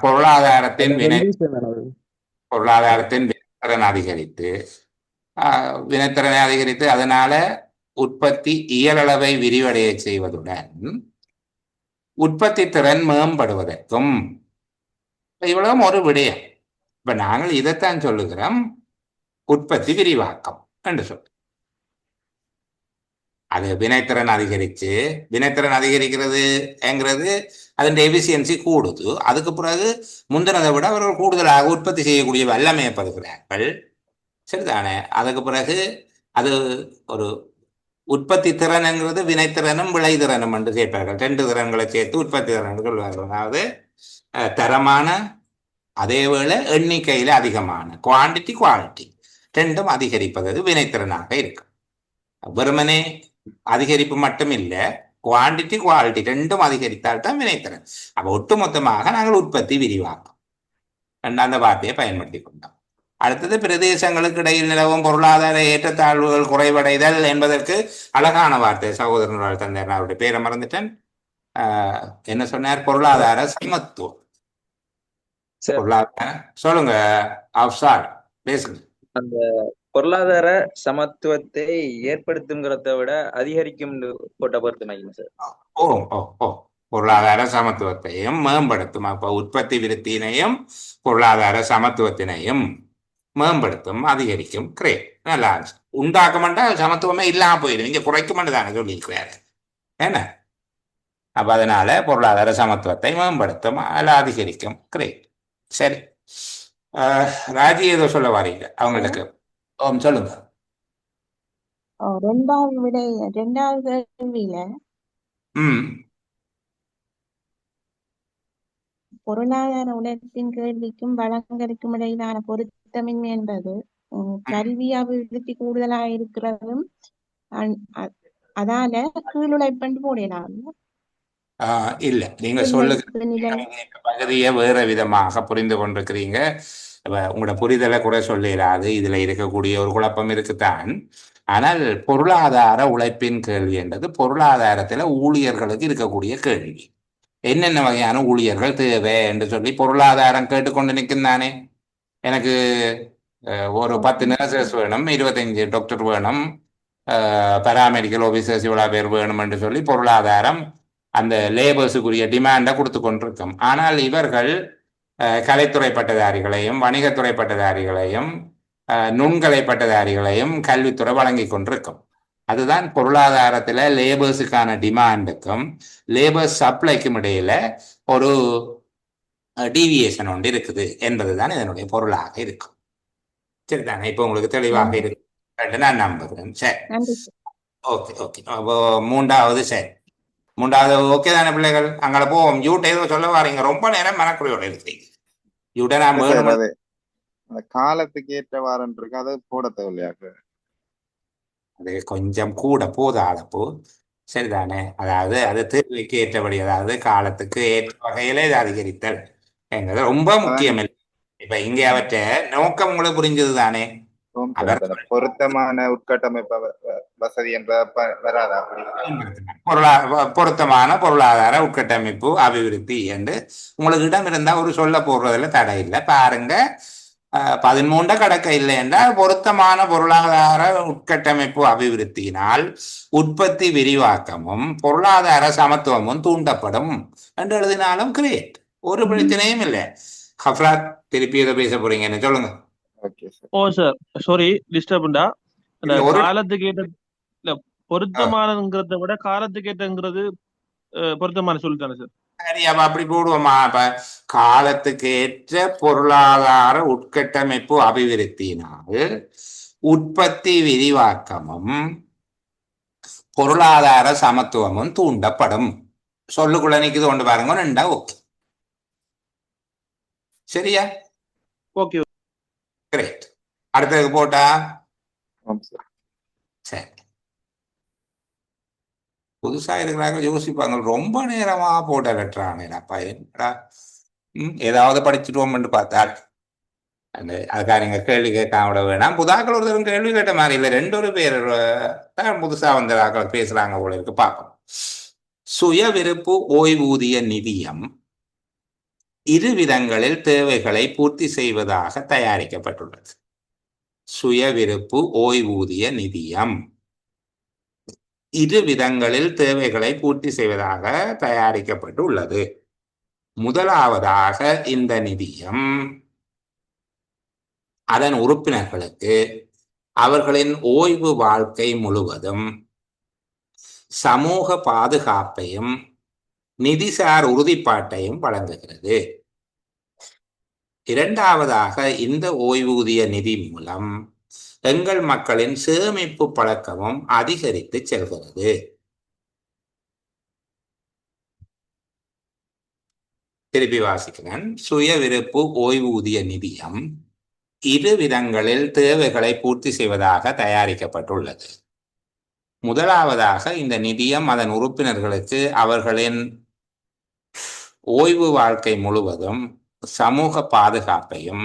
பொருளாதாரத்தின் வினைத்திறன் அதிகரித்து அதனால உற்பத்தி இயலளவை விரிவடைய செய்வதுடன் உற்பத்தி திறன் மேம்படுவதற்கும் இவ்வளவு ஒரு விடயம். இப்ப நாங்கள் இதைத்தான் சொல்லுகிறோம், உற்பத்தி விரிவாக்கம் என்று சொல்றோம். அது வினைத்திறன் அதிகரிக்கிறதுங்கிறது அதன் எஃபிசியன்சி கூடுது. அதுக்கு பிறகு முந்தினதை விட அவர்கள் கூடுதலாக உற்பத்தி செய்யக்கூடிய வல்லமையை பெறுகிறார்கள். சரிதானே? அதுக்கு பிறகு அது ஒரு உற்பத்தி திறனுங்கிறது வினைத்திறனும் விளைதிறனும் என்று சேர்ப்பார்கள். 2 திறன்களை சேர்த்து உற்பத்தி திறன் சொல்வார்கள். அதாவது தரமான, அதேவேளை எண்ணிக்கையில அதிகமான, குவான்டிட்டி குவாலிட்டி ரெண்டும் அதிகரிப்பது வினைத்திறனாக இருக்கும். வெறுமனே அதிகரிப்பு மட்டும் இல்லை, குவான்டிட்டி குவாலிட்டி ரெண்டும் அதிகரித்தால் தான் வினைத்திறன். அப்போ ஒட்டுமொத்தமாக நாங்கள் உற்பத்தி விரிவாக்கம் அந்த வார்த்தையை பயன்படுத்தி கொண்டோம். அடுத்தது பிரதேசங்களுக்கு இடையில் நிலவும் பொருளாதார ஏற்றத்தாழ்வுகள் குறைவடைதல் என்பதற்கு அழகான வார்த்தை சகோதரர்கள் தந்தார். அவருடைய பேரை மறந்துட்டேன். என்ன சொன்னார்? பொருளாதார சமத்துவம். பொருளாதார சொல்லுங்க அப்சார் பேசுங்க. அந்த பொருளாதார சமத்துவத்தை ஏற்படுத்துங்கிறத விட அதிகரிக்கும் போட்ட பொறுத்துமை சார். பொருளாதார சமத்துவத்தையும் மேம்படுத்தும். அப்ப உற்பத்தி விருத்தியினையும் பொருளாதார சமத்துவத்தினையும் மேம்படுத்தும், அதிகரிக்கும். கிரேட், நல்லா உண்டாக்க மாட்டா சமத்துவமே இல்லாம போயிடும். இங்க குறைக்க மாட்டேதானே சொல்லியிருக்கிறாரு என்ன? அப்ப அதனால பொருளாதார சமத்துவத்தை மேம்படுத்தும், அதில் அதிகரிக்கும். கிரேட். சரி, ராஜி ஏதோ சொல்ல வாரீங்க அவங்களுக்கு. சொல்லுங்க. ரெண்டாவது கேள்வியில பொருளாதார உழைப்பின் கேள்விக்கும் வளங்களுக்கும் இடையிலான பொருத்தமின்மை என்பது கல்வி அபிவிருத்தி கூடுதலாக இருக்கிறதும் அதால கீழுழைப்பண்டு போடலாம். இல்ல, நீங்க சொல்லுங்க பகுதியை வேற விதமாக புரிந்து கொண்டிருக்கிறீங்க. உங்களோட புரிதலை குறை சொல்லிடாது. இதுல இருக்கக்கூடிய ஒரு குழப்பம் இருக்குத்தான். ஆனால் பொருளாதார உழைப்பின் கேள்வி என்றது பொருளாதாரத்துல ஊழியர்களுக்கு இருக்கக்கூடிய கேள்வி. என்னென்ன வகையான ஊழியர்கள் தேவை என்று சொல்லி பொருளாதாரம் கேட்டுக்கொண்டு நிற்கும் தானே. எனக்கு ஒரு 10 நர்சஸ் வேணும், 25 டாக்டர் வேணும், பராமெடிக்கல் ஆஃபீஸர்ஸ் இவ்வளோ பேர் வேணும் என்று சொல்லி பொருளாதாரம் அந்த லேபர்ஸுக்குரிய டிமாண்டை கொடுத்து கொண்டிருக்கும். ஆனால் இவர்கள் கலைத்துறை பட்டதாரிகளையும் வணிகத்துறை பட்டதாரிகளையும் நுண்கலை பட்டதாரிகளையும் கல்வித்துறை வழங்கி கொண்டிருக்கும். அதுதான் பொருளாதாரத்தில் லேபர்ஸுக்கான டிமாண்டுக்கும் லேபர் சப்ளைக்கும் இடையில ஒரு டீவியேஷன் ஒன்று இருக்குது என்பதுதான் இதனுடைய பொருளாக இருக்கும். சரிதானே? இப்போ உங்களுக்கு தெளிவாக இருக்கு நான் நம்புகிறேன். சரி, ஓகே ஓகே. அப்போ மூன்றாவது சரி, மூன்றாவது ஓகே தானே பிள்ளைகள்? அங்கே போவோம். யூட்ட ஏதோ சொல்ல வாரீங்க, ரொம்ப நேரம் மனக்குறையோட இருக்கிறீங்க. யூட்ட நான் அந்த காலத்துக்கு ஏற்ற வாரன் இருக்கு, அதை போட தேவையாக்கு அது கொஞ்சம் கூட போது அளப்பு. சரிதானே? அதாவது அது தேவைக்கு ஏற்றபடி, அதாவது காலத்துக்கு ஏற்ற வகையில இது அதிகரித்தல் என்கிறது ரொம்ப முக்கியம். இல்லை இப்ப இங்கே அவற்றை நோக்கம் உங்களுக்கு புரிஞ்சது தானே. பொருத்தமான உட்கட்டமைப்பு வசதி என்ற வராதா? பொருத்தமான பொருளாதார உட்கட்டமைப்பு அபிவிருத்தி என்று உங்களுக்கு இடம் இருந்தா ஒரு சொல்ல போடுறதுல தடை இல்லை. பாருங்க, 13 கடக்க இல்லை என்றால் பொருத்தமான பொருளாதார உட்கட்டமைப்பு அபிவிருத்தியினால் உற்பத்தி விரிவாக்கமும் பொருளாதார சமத்துவமும் தூண்டப்படும் என்று எழுதினாலும் கிரேட், ஒரு பிரச்சனையும் இல்லை. ஹஃப்ராத் திருப்பி எதை பேச போறீங்க என்ன சொல்லுங்க. ஓ சார், சாரி டிஸ்டர்ப்டா. இந்த காலத்துக்கு ஏற்ற பொருத்தமானங்கிறத விட காலத்துக்கேற்றங்கிறது பொருத்தமான சொல்லித்தானே சார். சரி, அப்ப அப்படி போடுவோமா? அப்ப காலத்துக்கு ஏற்ற பொருளாதார உட்கட்டமைப்பு அபிவிருத்தியினால் உற்பத்தி விரிவாக்கமும் பொருளாதார சமத்துவமும் தூண்டப்படும். சொல்லுக்குள்ள நிக்குது கொண்டு பாருங்க, ரெண்டா ஓகே. சரியா? Okay, great. அடுத்ததுக்கு போட்டா சரி. புதுசா இருக்கிறாங்க யோசிப்பாங்க, ரொம்ப நேரமா போட்ட வெட்டுறானேப்பா என்னடா. ஏதாவது படிச்சுட்டுவோம்னு பார்த்தால் அதுக்காக நீங்க கேள்வி கேட்காம விட வேணாம். புதாக்கள் ஒருத்தரும் கேள்வி கேட்ட மாதிரி இல்லை, 2 பேர் தான் புதுசா வந்த ஆக்கள் பேசுறாங்க போல இருக்கு. பார்ப்போம். சுய விருப்பு ஓய்வூதிய நிதியம் 2 விதங்களில் தேவைகளை பூர்த்தி செய்வதாக தயாரிக்கப்பட்டுள்ளது. சுய விருப்பு ஓய்வூதிய நிதியம் 2 விதங்களில் தேவைகளை பூர்த்தி செய்வதாக தயாரிக்கப்பட்டுள்ளது. முதலாவதாக, இந்த நிதியம் அதன் உறுப்பினர்களுக்கு அவர்களின் ஓய்வு வாழ்க்கை முழுவதும் சமூக பாதுகாப்பையும் நிதிசார் உறுதிப்பாட்டையும் வழங்குகிறது. இரண்டாவதாக, இந்த ஓய்வூதிய நிதி மூலம் எங்கள் மக்களின் சேமிப்பு பழக்கமும் அதிகரித்து செல்கிறது. திருப்பி வாசிக்கிறேன். சுய விருப்பு ஓய்வூதிய நிதியம் 2 விதங்களில் தேவைகளை பூர்த்தி செய்வதாக தயாரிக்கப்பட்டுள்ளது. முதலாவதாக, இந்த நிதியம் அதன் உறுப்பினர்களுக்கு அவர்களின் ஓய்வு வாழ்க்கை முழுவதும் சமூக பாதுகாப்பையும்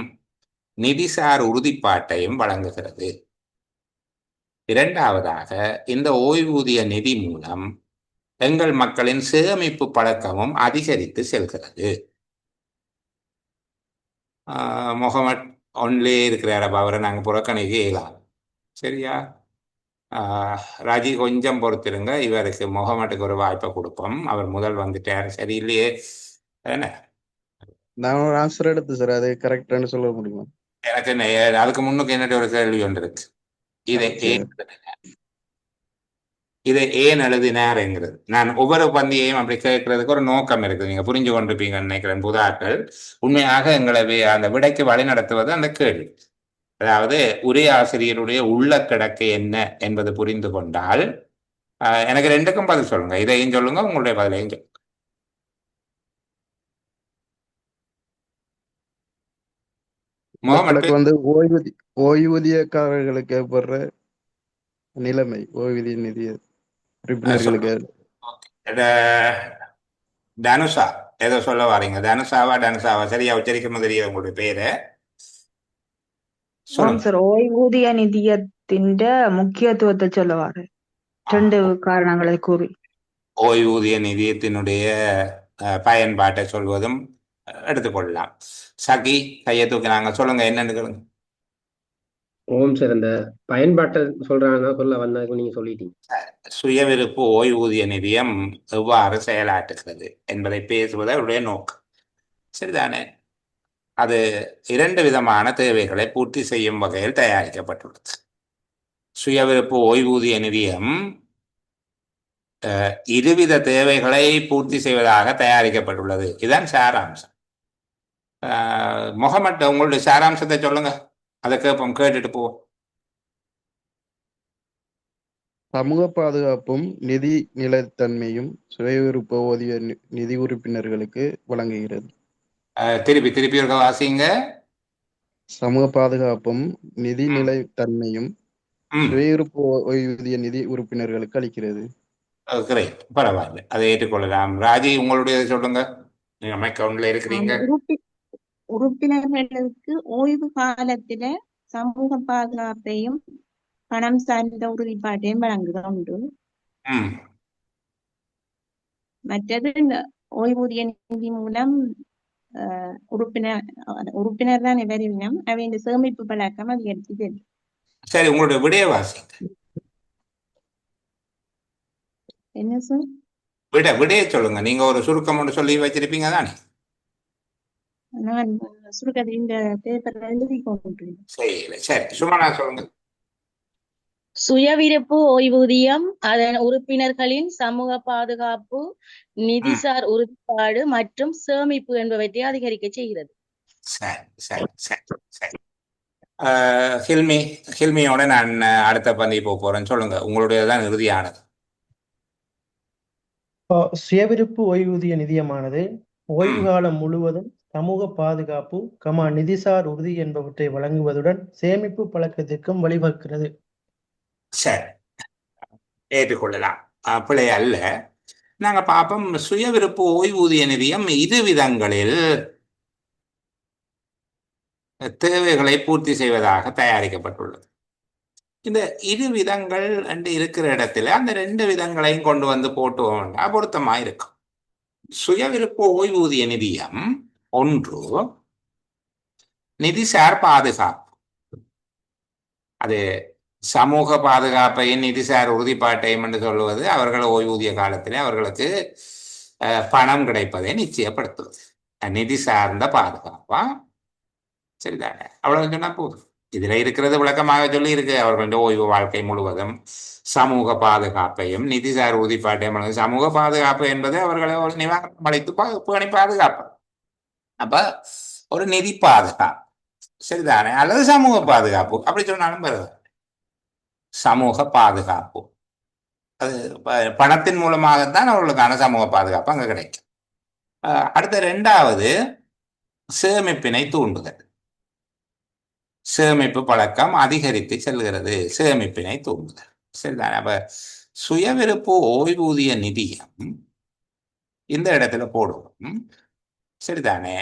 நிதிசார் உறுதிப்பாட்டையும் வழங்குகிறது. இரண்டாவதாக, இந்த ஓய்வூதிய நிதி மூலம் எங்கள் மக்களின் சேமிப்பு பழக்கமும் அதிகரித்து செல்கிறது. முகமட் ஒன்லே இருக்கிறார், அவரை நாங்கள் புறக்கணிக்க இயலாது. சரியா? ராஜி கொஞ்சம் பொறுத்திருங்க, இவருக்கு முகமட்டுக்கு ஒரு வாய்ப்பை கொடுப்போம். அவர் முதல் வந்துட்டார். சரி இல்லையே? என்ன நான் ஒரு ஆன்சர் எடுத்து சார், அது கரெக்டானு சொல்ல முடியுமா? எனக்கு அதுக்கு முன்னுக்கு என்னுடைய ஒரு கேள்வி ஒன்று இருக்கு. இதை ஏன் எழுதினார்ங்கிறது. நான் ஒவ்வொரு பந்தியையும் அப்படி கேட்கறதுக்கு ஒரு நோக்கம் இருக்குது. நீங்க புரிஞ்சு கொண்டிருப்பீங்கன்னு நினைக்கிறேன். புதாக்கள் உண்மையாக எங்களை அந்த விடைக்கு வழி நடத்துவது அந்த கேள்வி. அதாவது உரையாசிரியருடைய உள்ள கிடக்கு என்ன என்பது புரிந்து கொண்டால் எனக்கு 2க்கும் பதில் சொல்லுங்க. இதையும் சொல்லுங்க, உங்களுடைய பதிலையும் சொல்லுங்க. மக்களுக்கு வந்து ஓய்வூதியக்காரர்களுக்கு ஏற்படுற நிலைமை, ஓய்வூதிய நிதிய உறுப்பினர்களுக்கு. தனுஷா ஏதோ சொல்ல வாரீங்க. தனுஷாவா சரியா உச்சரிக்க தெரியாது உங்களுடைய பேரு. சார், ஓய்வூதிய நிதியத்தின் முக்கியத்துவத்தை சொல்லுவாரு 2 காரணங்களை கூறி. ஓய்வூதிய நிதியத்தினுடைய பயன்பாட்டை சொல்வதும் எடுத்துக்கொள்ளலாம். சகி கையை தூக்கினாங்க, சொல்லுங்க என்னன்னு. ஓம் சார், அந்த பயன்பாட்டை சொல்றாங்க, சொல்ல வந்ததுக்கு நீங்க சொல்லிட்டீங்க. சுயவிருப்பு ஓய்வூதிய நிதியம் எவ்வாறு செயலாற்றுகிறது என்பதை பேசுவது அவருடைய நோக்கம். சரிதானே? அது 2 விதமான தேவைகளை பூர்த்தி செய்யும் வகையில் தயாரிக்கப்பட்டுள்ளது. சுயவிருப்பு ஓய்வூதிய நிதியம் 2 வித தேவைகளை பூர்த்தி செய்வதாக தயாரிக்கப்பட்டுள்ளது. இதுதான் சாராம்சம். முகமட், உங்களுடைய சாராம்சத்தை சொல்லுங்க, அதை கேட்போம், கேட்டுட்டு போவோம். சமூக பாதுகாப்பும் நிதி நிலைத்தன்மையும் சுயவிருப்ப ஓய்வூதிய நிதி உறுப்பினர்களுக்கு வழங்குகிறது. திருப்பி இருக்க வாசிங்க. சமூக பாதுகாப்பும் நிதி நிலைத்தன்மையும் சுயவிருப்ப ஓய்வூதிய நிதி உறுப்பினர்களுக்கு அளிக்கிறது. பரவாயில்ல, அதை ஏற்றுக்கொள்ளலாம். ராஜி, உங்களுடைய சொல்லுங்க. நீங்க அக்கௌண்ட்ல இருக்கிறீங்க. உறுப்பினர்களுக்கு ஓய்வு காலத்தில சமூக பாதுகாப்பையும் பணம் சார்ந்த உறுதிப்பாட்டையும் வழங்குகிறது. மற்றது இந்த ஓய்வூதிய நிதி மூலம் உறுப்பினர் தான் எவரினும் அவை இந்த சேமிப்பு பழக்கம் அதிகரித்து. சரி, உங்களுடைய விடைய வாசிங்க. என்ன சார்? விடைய சொல்லுங்க. நீங்க ஒரு சுருக்கம் ஒன்று சொல்லி வச்சிருப்பீங்க தானே? நான் சுருக்கத்தை இந்த பேப்பர்ல எழுதி கொண்டிருக்கேன். சரி, சும்மா நான் சொல்லுங்க. சுயவிருப்பு ஓய்வூதியம், அதன் உறுப்பினர்களின் சமூக பாதுகாப்பு, நிதிசார் உறுதிப்பாடு மற்றும் சேமிப்பு என்பவற்றை அதிகரிக்க செய்கிறது. சரி சரி சரி சரி. ஹில்மியோட நான் அடுத்த பந்தி போக போறேன்னு சொல்லுங்க. உங்களுடையதான் இறுதியானது. சுயவிருப்பு ஓய்வூதிய நிதியமானது ஓய்வு காலம் முழுவதும் சமூக பாதுகாப்பு, நிதிசார் உறுதி என்பவற்றை வழங்குவதுடன் சேமிப்பு பழக்கத்திற்கும் வழிவகுக்கிறது. சரி, ஏற்றுக்கொள்ளலாம், பிழை அல்ல. நாங்க பார்ப்போம். சுயவிருப்பு ஓய்வூதிய நிதியம் இரு விதங்களில் தேவைகளை பூர்த்தி செய்வதாக தயாரிக்கப்பட்டுள்ளது. இந்த இரு விதங்கள் என்று இருக்கிற இடத்துல அந்த 2 விதங்களையும் கொண்டு வந்து போட்டுவோம்னா பொருத்தமா இருக்கும். சுயவிருப்பு ஓய்வூதிய நிதியம் ஒன்று நிதிசார் பாதுகாப்பு. அது சமூக பாதுகாப்பையும் நிதிசார் உறுதிப்பாட்டையும் என்று சொல்லுவது அவர்கள் ஓய்வூதிய காலத்திலே அவர்களுக்கு பணம் கிடைப்பதை நிச்சயப்படுத்துவது. நிதி சார்ந்த பாதுகாப்பா, சரிதானே? அவ்வளவு சொன்னா போதும். இதுல இருக்கிறது விளக்கமாக சொல்லி இருக்கு. அவர்களுடைய ஓய்வு வாழ்க்கை முழுவதும் சமூக பாதுகாப்பையும் நிதிசார் உறுதிப்பாட்டையும். சமூக பாதுகாப்பு என்பது அவர்களை ஒரு நிவாரணம் அளித்து பேணி பாதுகாப்பு. அப்ப ஒரு நிதி பாதுகாப்பு, சரிதானே? அல்லது சமூக பாதுகாப்பு அப்படி சொன்னாலும் பரவாயில்லை. சமூக பாதுகாப்பு அது பணத்தின் மூலமாகத்தான் அவர்களுக்கான சமூக பாதுகாப்பு அங்க கிடைக்கும். அடுத்த 2வது சேமிப்பினை தூண்டுதல். சேமிப்பு பழக்கம் அதிகரித்து செல்கிறது. சேமிப்பினை தூண்டுதல், சரிதானே? அப்ப சுயவிருப்பு ஓய்வூதிய நிதியம் இந்த இடத்துல போடுவோம், சரிதானே?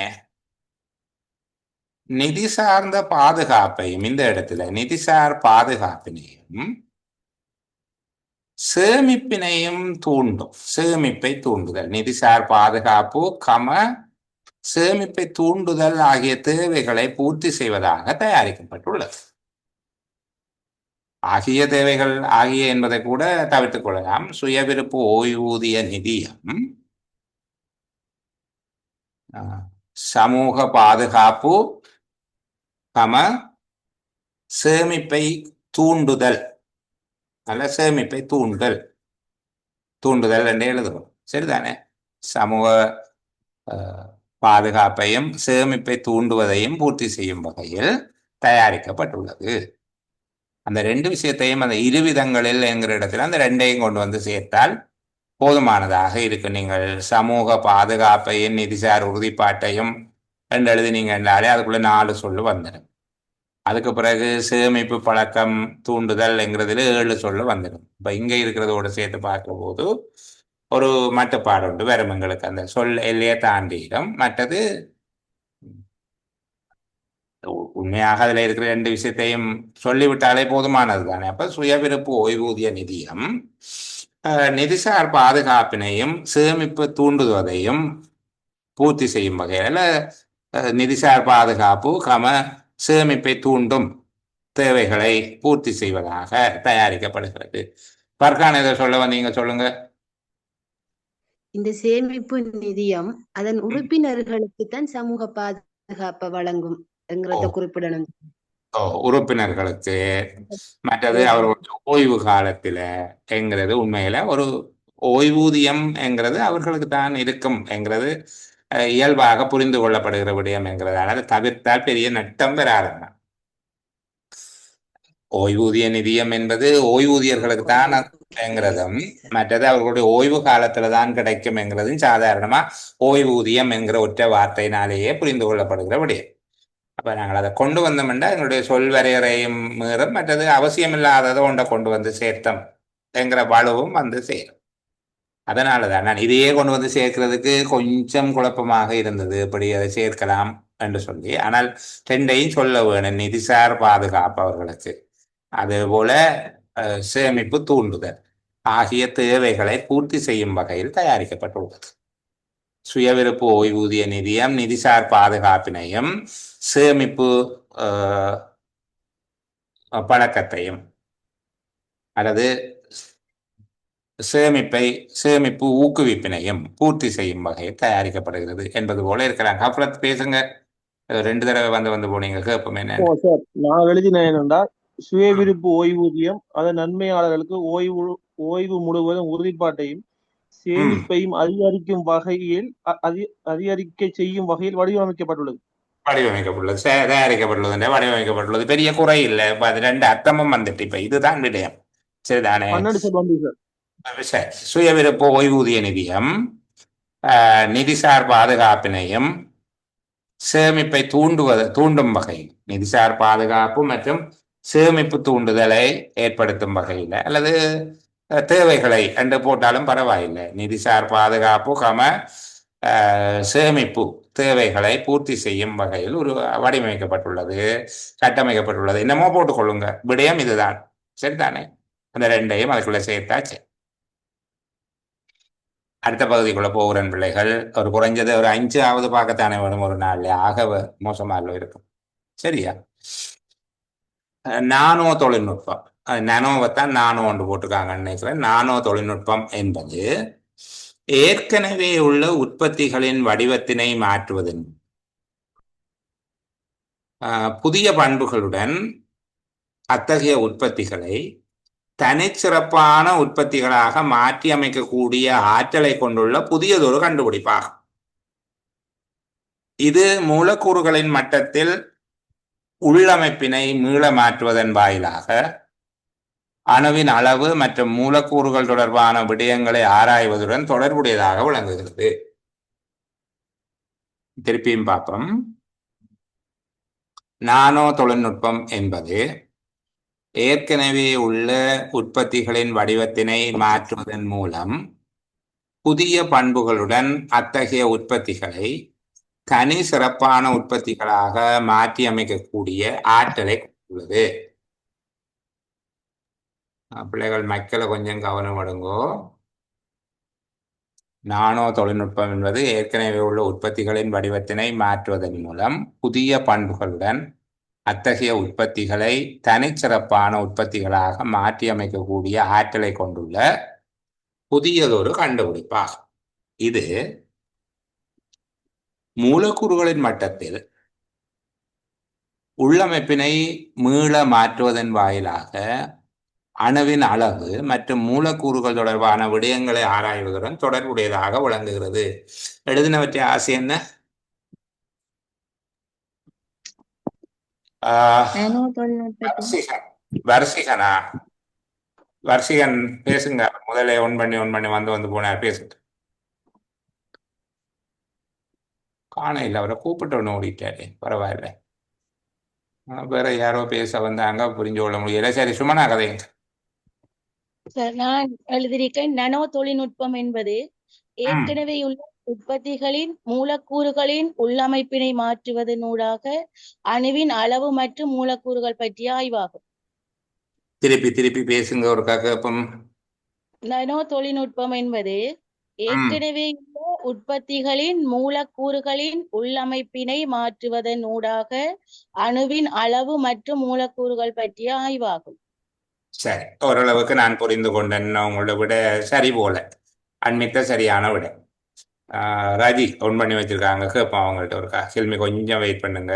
நிதி சார்ந்த பாதுகாப்பையும் இந்த இடத்துல நிதிசார் பாதுகாப்பினையும் சேமிப்பினையும் தூண்டும். சேமிப்பை தூண்டுதல், நிதிசார் பாதுகாப்பு சேமிப்பை தூண்டுதல் ஆகிய தேவைகளை பூர்த்தி செய்வதாக தயாரிக்கப்பட்டுள்ளது. ஆகிய தேவைகள் ஆகிய என்பதை கூட தவிர்த்துக் கொள்ளலாம். சுயவிருப்பு ஓய்வூதிய நிதியம் சமூக பாதுகாப்பு சேமிப்பை தூண்டுதல், அல்ல சேமிப்பை தூண்டுதல் என்று எழுதுவோம், சரிதானே? சமூக பாதுகாப்பையும் சேமிப்பை தூண்டுவதையும் பூர்த்தி செய்யும் வகையில் தயாரிக்கப்பட்டுள்ளது. அந்த 2 விஷயத்தையும் அந்த இரு விதங்களில் என்கிற இடத்துல அந்த 2ஐயும் கொண்டு வந்து சேர்த்தால் போதுமானதாக இருக்கு. நீங்கள் சமூக பாதுகாப்பையும் நிதிசார் உறுதிப்பாட்டையும் என்று எழுதினீங்க என்றாலே அதுக்குள்ள 4 சொல்லு வந்துடும். அதுக்கு பிறகு சேமிப்பு பழக்கம் தூண்டுதல் என்கிறதுல 7 சொல்லு வந்துடும். இப்ப இங்க இருக்கிறதோட சேர்த்து பார்க்கிற போது ஒரு மட்டுப்பாடு உண்டு வரும். எங்களுக்கு அந்த சொல் எல்லையை தாண்டிடும். மற்றது உண்மையாக அதுல இருக்கிற 2 விஷயத்தையும் சொல்லிவிட்டாலே போதுமானது தானே. அப்ப சுயவிருப்பு ஓய்வூதிய நிதியம் நிதிசார் பாதுகாப்பினையும் சேமிப்பு தூண்டுவதையும் பூர்த்தி செய்யும் வகையில் நிதிசார் பாதுகாப்பு சேமிப்பை தூண்டும் தேவைகளை பூர்த்தி செய்வதாக தயாரிக்கப்படுகிறது. பர்கான் இதை சொல்ல வந்தீங்க, சொல்லுங்க. இந்த சேமிப்பு நிதியம் அதன் உறுப்பினர்களுக்கு தான் சமூக பாதுகாப்பை வழங்கும் என்கிறத குறிப்பிடணும். உறுப்பினர்களுக்கு, மற்றது அவர்களுடைய ஓய்வு காலத்துல என்கிறது உண்மையில ஒரு ஓய்வூதியம் என்கிறது அவர்களுக்கு தான் இருக்கும் என்கிறது இயல்பாக புரிந்து கொள்ளப்படுகிற விடயம் என்கிறதால அதை தவிர்த்தால் பெரிய நட்டம் பெறாதுங்க. ஓய்வூதிய நிதியம் என்பது ஓய்வூதியர்களுக்கு தான் என்கிறதும், மற்றது அவர்களுடைய ஓய்வு காலத்துல தான் கிடைக்கும் என்கிறதும் சாதாரணமா ஓய்வூதியம் என்கிற ஒற்றை வார்த்தையினாலேயே புரிந்து கொள்ளப்படுகிற விடயம். அப்ப நாங்கள் அதை கொண்டு வந்தோம்னா எங்களுடைய சொல் வரையறையும் மீறும், மற்றது அவசியமில்லாததை ஒன்றை கொண்டு வந்து சேர்த்தோம் என்கிற வலுவும் வந்து சேரும். அதனாலதான் நான் இதையே கொண்டு வந்து சேர்க்கிறதுக்கு கொஞ்சம் குழப்பமாக இருந்தது, எப்படி அதை சேர்க்கலாம் என்று சொல்லி. ஆனால் 2ஐயும் சொல்ல வேணும். நிதிசார் பாதுகாப்பு அவர்களுக்கு, அதுபோல சேமிப்பு தூண்டுதல் ஆகிய தேவைகளை பூர்த்தி செய்யும் வகையில் தயாரிக்கப்பட்டுள்ளது. சுயவிருப்பு ஓய்வூதிய நிதியம் நிதிசார் பாதுகாப்பினையும் சேமிப்பு பழக்கத்தையும் அல்லது சேமிப்பு ஊக்குவிப்பினையும் பூர்த்தி செய்யும் வகையில் தயாரிக்கப்படுகிறது என்பது போல இருக்கலாம். ஹஃப்ரத் பேசுங்க. 2 தடவை வந்து போனீங்க, கேட்போம். என்ன சார் நான் எழுதினேன் என்னென்றால் சுய விருப்பு ஓய்வூதியம் அதன் நன்மையாளர்களுக்கு ஓய்வு முழுவதும் உறுதிப்பாட்டையும் சேமிப்பையும் அதிகரிக்கும் வகையில் அதிகரிக்க செய்யும் வகையில் வடிவமைக்கப்பட்டுள்ளது. தயாரிக்கப்பட்டுள்ளது பெரிய குறை இல்லை. இப்ப அது ரெண்டு அர்த்தமும் வந்துட்டு இப்ப இதுதான் விடயம். சரிதானே? சரி. சுய விருப்ப ஓய்வூதிய நிதியம் நிதிசார் பாதுகாப்பினையும் சேமிப்பை தூண்டும் வகையில், நிதிசார் பாதுகாப்பு மற்றும் சேமிப்பு தூண்டுதலை ஏற்படுத்தும் வகையில் அல்லது தேவைகளை என்று போட்டாலும் பரவாயில்லை. நிதிசார் பாதுகாப்பு சேமிப்பு தேவைகளை பூர்த்தி செய்யும் வகையில் ஒரு வடிவமைக்கப்பட்டுள்ளது, கட்டமைக்கப்பட்டுள்ளது. என்னமோ போட்டுக்கொள்ளுங்க, விடயம் இதுதான். சரிதானே? அந்த ரெண்டையும் அதுக்குள்ள சேர்த்தாச்சு. அடுத்த பகுதிக்குள்ள போகிறன் பிள்ளைகள். ஒரு குறைஞ்சது ஒரு 5ஆவது பார்க்கத்தானே வேணும் ஒரு நாள்ல. ஆக மோசமாக இருக்கும். சரியா? நானோ தொழில்நுட்பம், நானோவைத்தான் நானோ ஒன்று போட்டிருக்காங்கன்னு நினைக்கிறேன். நானோ தொழில்நுட்பம் என்பது ஏற்கனவே உள்ள உற்பத்திகளின் வடிவத்தினை மாற்றுவதன் புதிய பண்புகளுடன் அத்தகைய உற்பத்திகளை தனிச்சிறப்பான உற்பத்திகளாக மாற்றி அமைக்கக்கூடிய ஆற்றலை கொண்டுள்ள புதியதொரு கண்டுபிடிப்பாகும். இது மூலக்கூறுகளின் மட்டத்தில் உள்ளமைப்பினை மீள மாற்றுவதன் வாயிலாக அணுவின் அளவு மற்றும் மூலக்கூறுகள் தொடர்பான விடயங்களை ஆராய்வதுடன் தொடர்புடையதாக விளங்குகிறது. திருப்பியும் பார்ப்போம். நானோ தொழில்நுட்பம் என்பது ஏற்கனவே உள்ள உற்பத்திகளின் வடிவத்தினை மாற்றுவதன் மூலம் புதிய பண்புகளுடன் அத்தகைய உற்பத்திகளை தனி சிறப்பான உற்பத்திகளாக மாற்றி அமைக்கக்கூடிய ஆற்றலை கொண்டுள்ளது. பிள்ளைகள் மக்களை கொஞ்சம் கவனம் எடுங்கோ. நானோ தொழில்நுட்பம் என்பது ஏற்கனவே உள்ள உற்பத்திகளின் வடிவத்தினை மாற்றுவதன் மூலம் புதிய பண்புகளுடன் அத்தகைய உற்பத்திகளை தனிச்சிறப்பான உற்பத்திகளாக மாற்றி அமைக்கக்கூடிய ஆற்றலை கொண்டுள்ள புதியதொரு கண்டுபிடிப்பாகும். இது மூலக்கூறுகளின் மட்டத்தில் உள்ளமைப்பினை மீள மாற்றுவதன் வாயிலாக அணுவின் அளவு மற்றும் மூலக்கூறுகள் தொடர்பான விடயங்களை ஆராய்வதுடன் தொடர்புடையதாக விளங்குகிறது. எழுதினவற்றை ஆசை என்ன? வர்சிகனா? வர்சிகன் பேசுங்க. முதல்ல ஒன் பண்ணி வந்து போனார், பேசுங்க. காண இல்லை, அவரை கூப்பிட்டு ஒன்று ஓடிட்டாரு. பரவாயில்ல, வேற யாரோ பேச வந்தாங்க, புரிஞ்சு கொள்ள முடியல. சரி, சுமனா கதைங்க. நான் எழுதியிருக்கேன். நானோ தொழில்நுட்பம் என்பது ஏற்கனவே உள்ள உற்பத்திகளின் மூலக்கூறுகளின் உள்ளமைப்பினை மாற்றுவதனூடாக அணுவின் அளவு மற்றும் மூலக்கூறுகள் பற்றிய ஆய்வாகும். திருப்பி பேசுங்க ஒரு கேட்போம். நானோ தொழில்நுட்பம் என்பது ஏற்கனவே உள்ள உற்பத்திகளின் மூலக்கூறுகளின் உள்ளமைப்பினை மாற்றுவதனூடாக அணுவின் அளவு மற்றும் மூலக்கூறுகள் பற்றிய ஆய்வாகும். சரி, ஓரளவுக்கு நான் புரிந்து கொண்டேன். உங்களோட விட சரி போல, அண்மித்த சரியான விட. ராஜி ஒன் பண்ணி வச்சிருக்காங்க, கேட்போம் அவங்கள்ட்ட ஒரு கேள்வி. கொஞ்சம் வெயிட் பண்ணுங்க.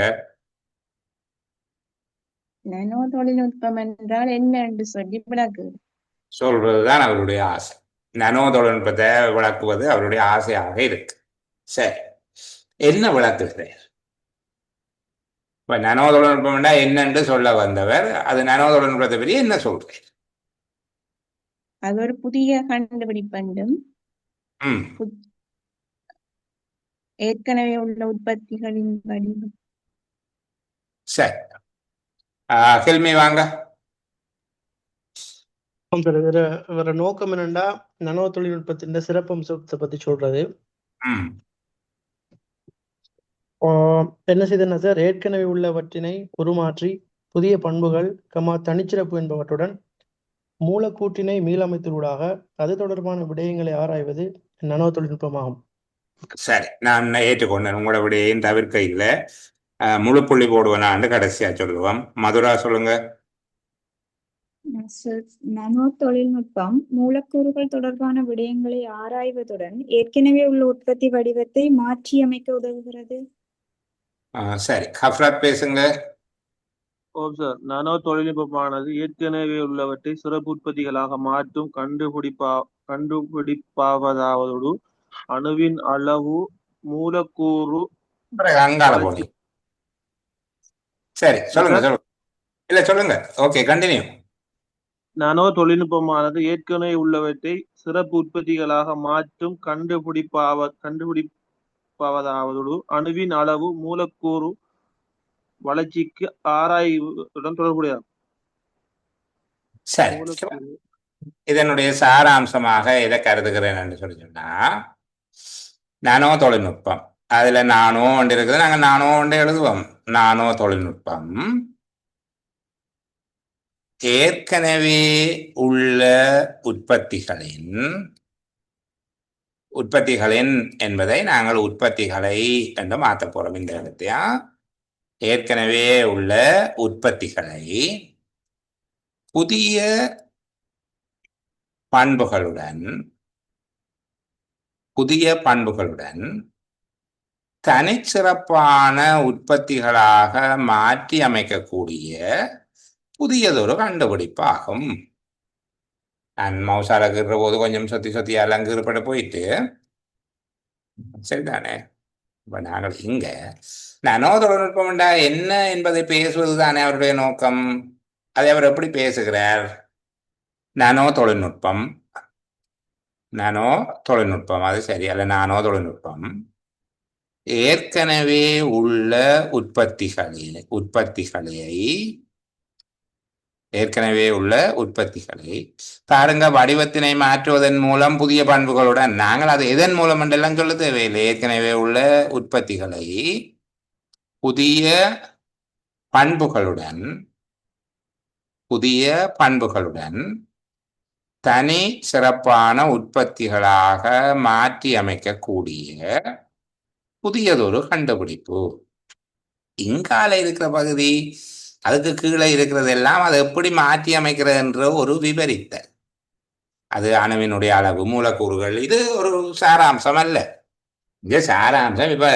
நானோ தொழில்நுட்பம் என்றால் என்ன என்று சொல்லி விளக்கு சொல்றதுதான் அவருடைய ஆசை. நானோ தொழில்நுட்பத்தை விளக்குவது அவருடைய ஆசையாக இருக்கு. சரி, என்ன விளக்குகிறார்? இப்ப நானோ தொழில்நுட்பம்னா என்னன்னு சொல்ல வந்தவர், அது நானோ தொழில்நுட்பத்தை பற்றி என்ன சொல்றார்? அது ஒரு புதிய கண்டுபிடிப்பண்டும் ஏற்கனவே உள்ள உற்பத்திகளின் வடிவம். சரி, கேள்வி வாங்க. வேற நோக்கம் என்னண்டா, நானோ தொழில்நுட்பத்தின் சிறப்பம்சத்தை பத்தி சொல்றது. என்ன செய்தனா சார், ஏற்கனவே உள்ளவற்றினை உருமாற்றி புதிய பண்புகள் தனிச்சிறப்பு என்பவற்றுடன் மூலக்கூற்றினை மீளமைத்தலூடாக அது தொடர்பான விடயங்களை ஆராய்வது நானோ தொழில்நுட்பமாகும். சரி, நான் ஏற்றுக்கொண்டேன். உங்களோட விடையையும் தவிர்க்க இல்லை. முழு புள்ளி போடுவேனான்னு கடைசியா சொல்லுவோம். மதுரா சொல்லுங்க. நானோ தொழில்நுட்பம் மூலக்கூறுகள் தொடர்பான விடயங்களை ஆராய்வதுடன் ஏற்கனவே உள்ள உற்பத்தி வடிவத்தை மாற்றி அமைக்க உதவுகிறது. சரி, ஹஃப்ராத் பேசுங்க. ஓம் சார். நானோ தொழில்நுட்பமானது ஏற்கனவே உள்ளவற்றை சிறப்பு உற்பத்திகளாக மாற்றும் கண்டுபிடிப்பாவதோடு அணுவின் அளவு மூலக்கூறு அங்கால போனி. வளர்ச்சி. சரி, சொல்லுங்க சார் சொல்லுங்க. இல்ல சொல்லுங்க. Okay, continue. நானோ தொழில்நுட்பமானது ஏற்கனவே உள்ளவற்றை சிறப்பு உற்பத்திகளாக மாற்றும் கண்டுபிடிப்பாவதோடு அணுவின் அளவு மூலக்கூறு வளர்ச்சிக்கு ஆராய்வுடன் தொடர்புடையது. சரி, மூலக்கூறு இதனுடைய சாராம்சமாக எதை கருதுகிறேன் என்று சொல்லி சொன்னா, நானோ தொழில்நுட்பம், அதுல நானோ ஒன்று இருக்குது, நாங்க நானோ ஒன்று எழுதுவோம். நானோ தொழில்நுட்பம் ஏற்கனவே உள்ள உற்பத்திகளின் என்பதை நாங்கள் உற்பத்திகளை என்று மாற்ற போறோம். இந்த இடத்தையா ஏற்கனவே உள்ள உற்பத்திகளை புதிய பண்புகளுடன் தனிச்சிறப்பான உற்பத்திகளாக மாற்றி அமைக்கக்கூடிய புதியதொரு கண்டுபிடிப்பாகும். நான் மவுசால கீறுற போது கொஞ்சம் சொத்தி எல்லாம் கீறுபட போயிட்டு, சரிதானே? இப்ப நாங்கள் இங்க நானோ தொழில்நுட்பம் என்ன என்பதை பேசுவது தானே அவருடைய நோக்கம். அதை அவர் எப்படி பேசுகிறார்? நானோ தொழில்நுட்பம் அது சரியல்ல. நானோ தொழில்நுட்பம் ஏற்கனவே உள்ள உற்பத்திகளை பாருங்க, வடிவத்தினை மாற்றுவதன் மூலம் புதிய பண்புகளுடன், நாங்கள் அது எதன் மூலம் என்றெல்லாம் சொல்ல தேவையில்லை. ஏற்கனவே உள்ள உற்பத்திகளை புதிய பண்புகளுடன் தனி சிறப்பான உற்பத்திகளாக மாற்றி அமைக்கக்கூடிய புதியதொரு கண்டுபிடிப்பு. இங்கால இருக்கிற பகுதி, அதுக்கு கீழே இருக்கிறதெல்லாம் அதை எப்படி மாற்றி அமைக்கிறது என்ற ஒரு விவரித்தல். அது அணுவினுடைய அளவு, மூலக்கூறுகள், இது ஒரு சாராம்சம் அல்ல. இங்க சாராம்சம் இப்ப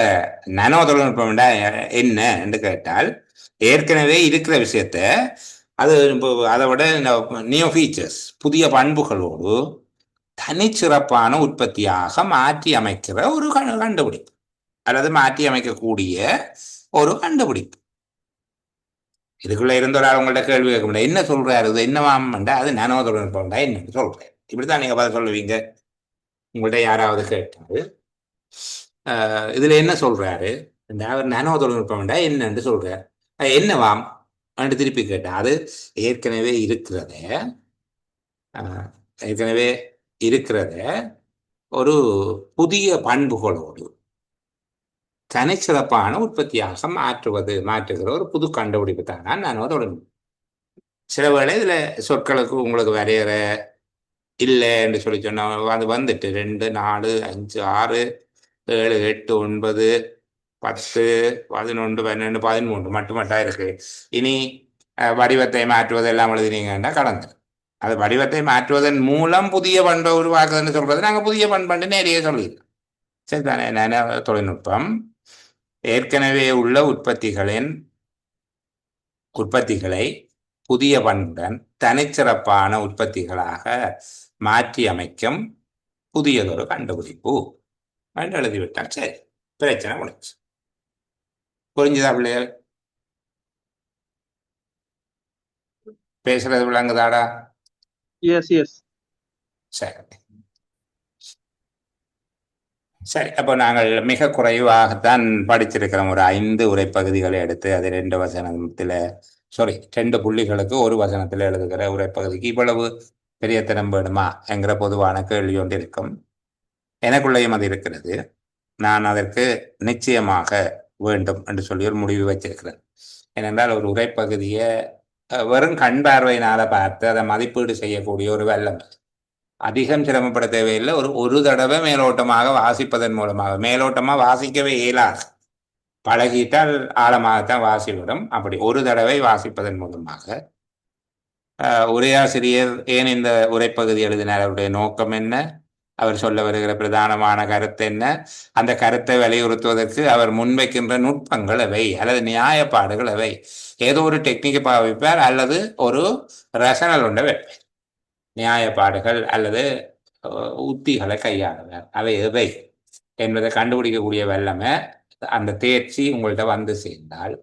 நானோ தொழில்நுட்பம் என்ன என்று கேட்டால், ஏற்கனவே இருக்கிற விஷயத்த அது அதை விட நியூ ஃபீச்சர்ஸ், புதிய பண்புகளோடு தனிச்சிறப்பான உற்பத்தியாக மாற்றி அமைக்கிற ஒரு கண்டுபிடிப்பு, அல்லது மாற்றி அமைக்கக்கூடிய ஒரு கண்டுபிடிப்பு. இதுக்குள்ள இருந்தவரால் உங்கள்ட்ட கேள்வி கேட்க முடியாது. என்ன சொல்றாரு, இது என்னவாம்டா, அது நானோ தொழில்நுட்பம்டா என்னன்னு சொல்றேன். இப்படித்தான் நீங்க பதில் சொல்லுவீங்க. உங்கள்ட்ட யாராவது கேட்டாரு இதுல என்ன சொல்றாரு, அவர் நானோ தொழில்நுட்பம்டா என்னன்னு சொல்றாரு, என்னவாம் என்று திருப்பி கேட்டா, அது ஏற்கனவே இருக்கிறத ஒரு புதிய பண்புகளோடு தனிச்சிறப்பான உற்பத்தியாக மாற்றுகிற ஒரு புது கண்டுபிடிப்பு தான் நானோ தொழில்நுட்பம். சில வேளை இதுல சொற்களுக்கு உங்களுக்கு வரையற இல்லை என்று சொல்லி சொன்ன, அது வந்துட்டு 2, 4, 5, 6, 7, 8, 9, 10, 11, 12, 13 மட்டுமட்டா இருக்கு. இனி வடிவத்தை மாற்றுவது எல்லாம் எழுதினீங்கன்னா கலந்து, அது வடிவத்தை மாற்றுவதன் மூலம் புதிய பண்பை உருவாக்குதுன்னு சொல்றது நாங்கள் புதிய பண்பு நிறைய சொல்லியிருக்கோம். சரிதானே? நானோ தொழில்நுட்பம் ஏற்கனவே உள்ள உற்பத்திகளை புதிய பண்புடன் தனிச்சிறப்பான உற்பத்திகளாக மாற்றி அமைக்கும் புதியதொரு கண்டுபிடிப்பு என்று எழுதிவிட்டால் சரி, பிரச்சனை முடிச்சு. புரிஞ்சுதா பிள்ளைகள்? பேசுறது விளங்குதாடா? எஸ். சரி, அப்போ நாங்கள் மிக குறைவாகத்தான் படிச்சிருக்கிறோம். ஒரு 5 உரைப்பகுதிகளை எடுத்து அது 2 புள்ளிகளுக்கு ஒரு வசனத்தில் எழுதுகிற உரைப்பகுதிக்கு இவ்வளவு பெரிய திறம் வேணுமா என்கிற பொதுவான கேள்வி ஒன்று இருக்கும். எனக்குள்ளேயும் அது இருக்கிறது. நான் அதற்கு நிச்சயமாக வேண்டும் என்று சொல்லி ஒரு முடிவு வச்சிருக்கிறேன். ஏனென்றால் ஒரு உரைப்பகுதியை வெறும் கண் பார்வையினால பார்த்து அதை மதிப்பீடு செய்யக்கூடிய ஒரு வெள்ளம். அதிகம் சிரமப்பட தேவையில்லை. ஒரு தடவை மேலோட்டமாக வாசிப்பதன் மூலமாக, மேலோட்டமாக வாசிக்கவே இயலாது, பழகிட்டால் ஆழமாகத்தான் வாசிவிடும். அப்படி ஒரு தடவை வாசிப்பதன் மூலமாக உரையாசிரியர் ஏன் இந்த உரைப்பகுதி எழுதினார், அவருடைய நோக்கம் என்ன, அவர் சொல்ல வருகிற பிரதானமான கருத்து என்ன, அந்த கருத்தை வலியுறுத்துவதற்கு அவர் முன்வைக்கின்ற நுட்பங்கள் எவை அல்லது நியாயப்பாடுகள் எவை. ஏதோ ஒரு டெக்னிக்கை பாவிப்பார் அல்லது ஒரு ரசனல் ஒன்றை வைப்பார். நியாயப்பாடுகள் அல்லது உத்திகளை கையாளுவார். அவை எவை என்பதை கண்டுபிடிக்கக்கூடிய வல்லமை, அந்த தேர்ச்சி உங்கள்கிட்ட வந்து சேர்ந்தால்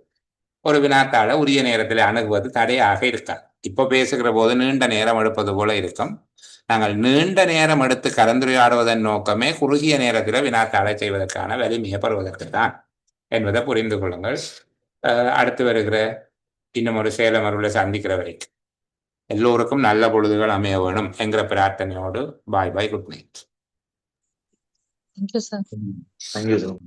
ஒரு வினாத்தாள உரிய நேரத்தில் அணுகுவது தடையாக இருக்காது. இப்போ பேசுகிற போது நீண்ட நேரம் எடுப்பது போல இருக்கும். நாங்கள் நீண்ட நேரம் எடுத்து கலந்துரையாடுவதன் நோக்கமே குறுகிய நேரத்தில் வினாத்தாளை செய்வதற்கான வலிமையை பெறுவதற்கு தான் என்பதை புரிந்து கொள்ளுங்கள். அடுத்து வருகிற இன்னும் ஒரு சேலமருளை சந்திக்கிற வரைக்கும் எல்லோருக்கும் நல்ல பொழுதுகள் அமைய வேணும் என்கிற பிரார்த்தனையோடு bye bye, good night. Thank you sir. Thank you sir.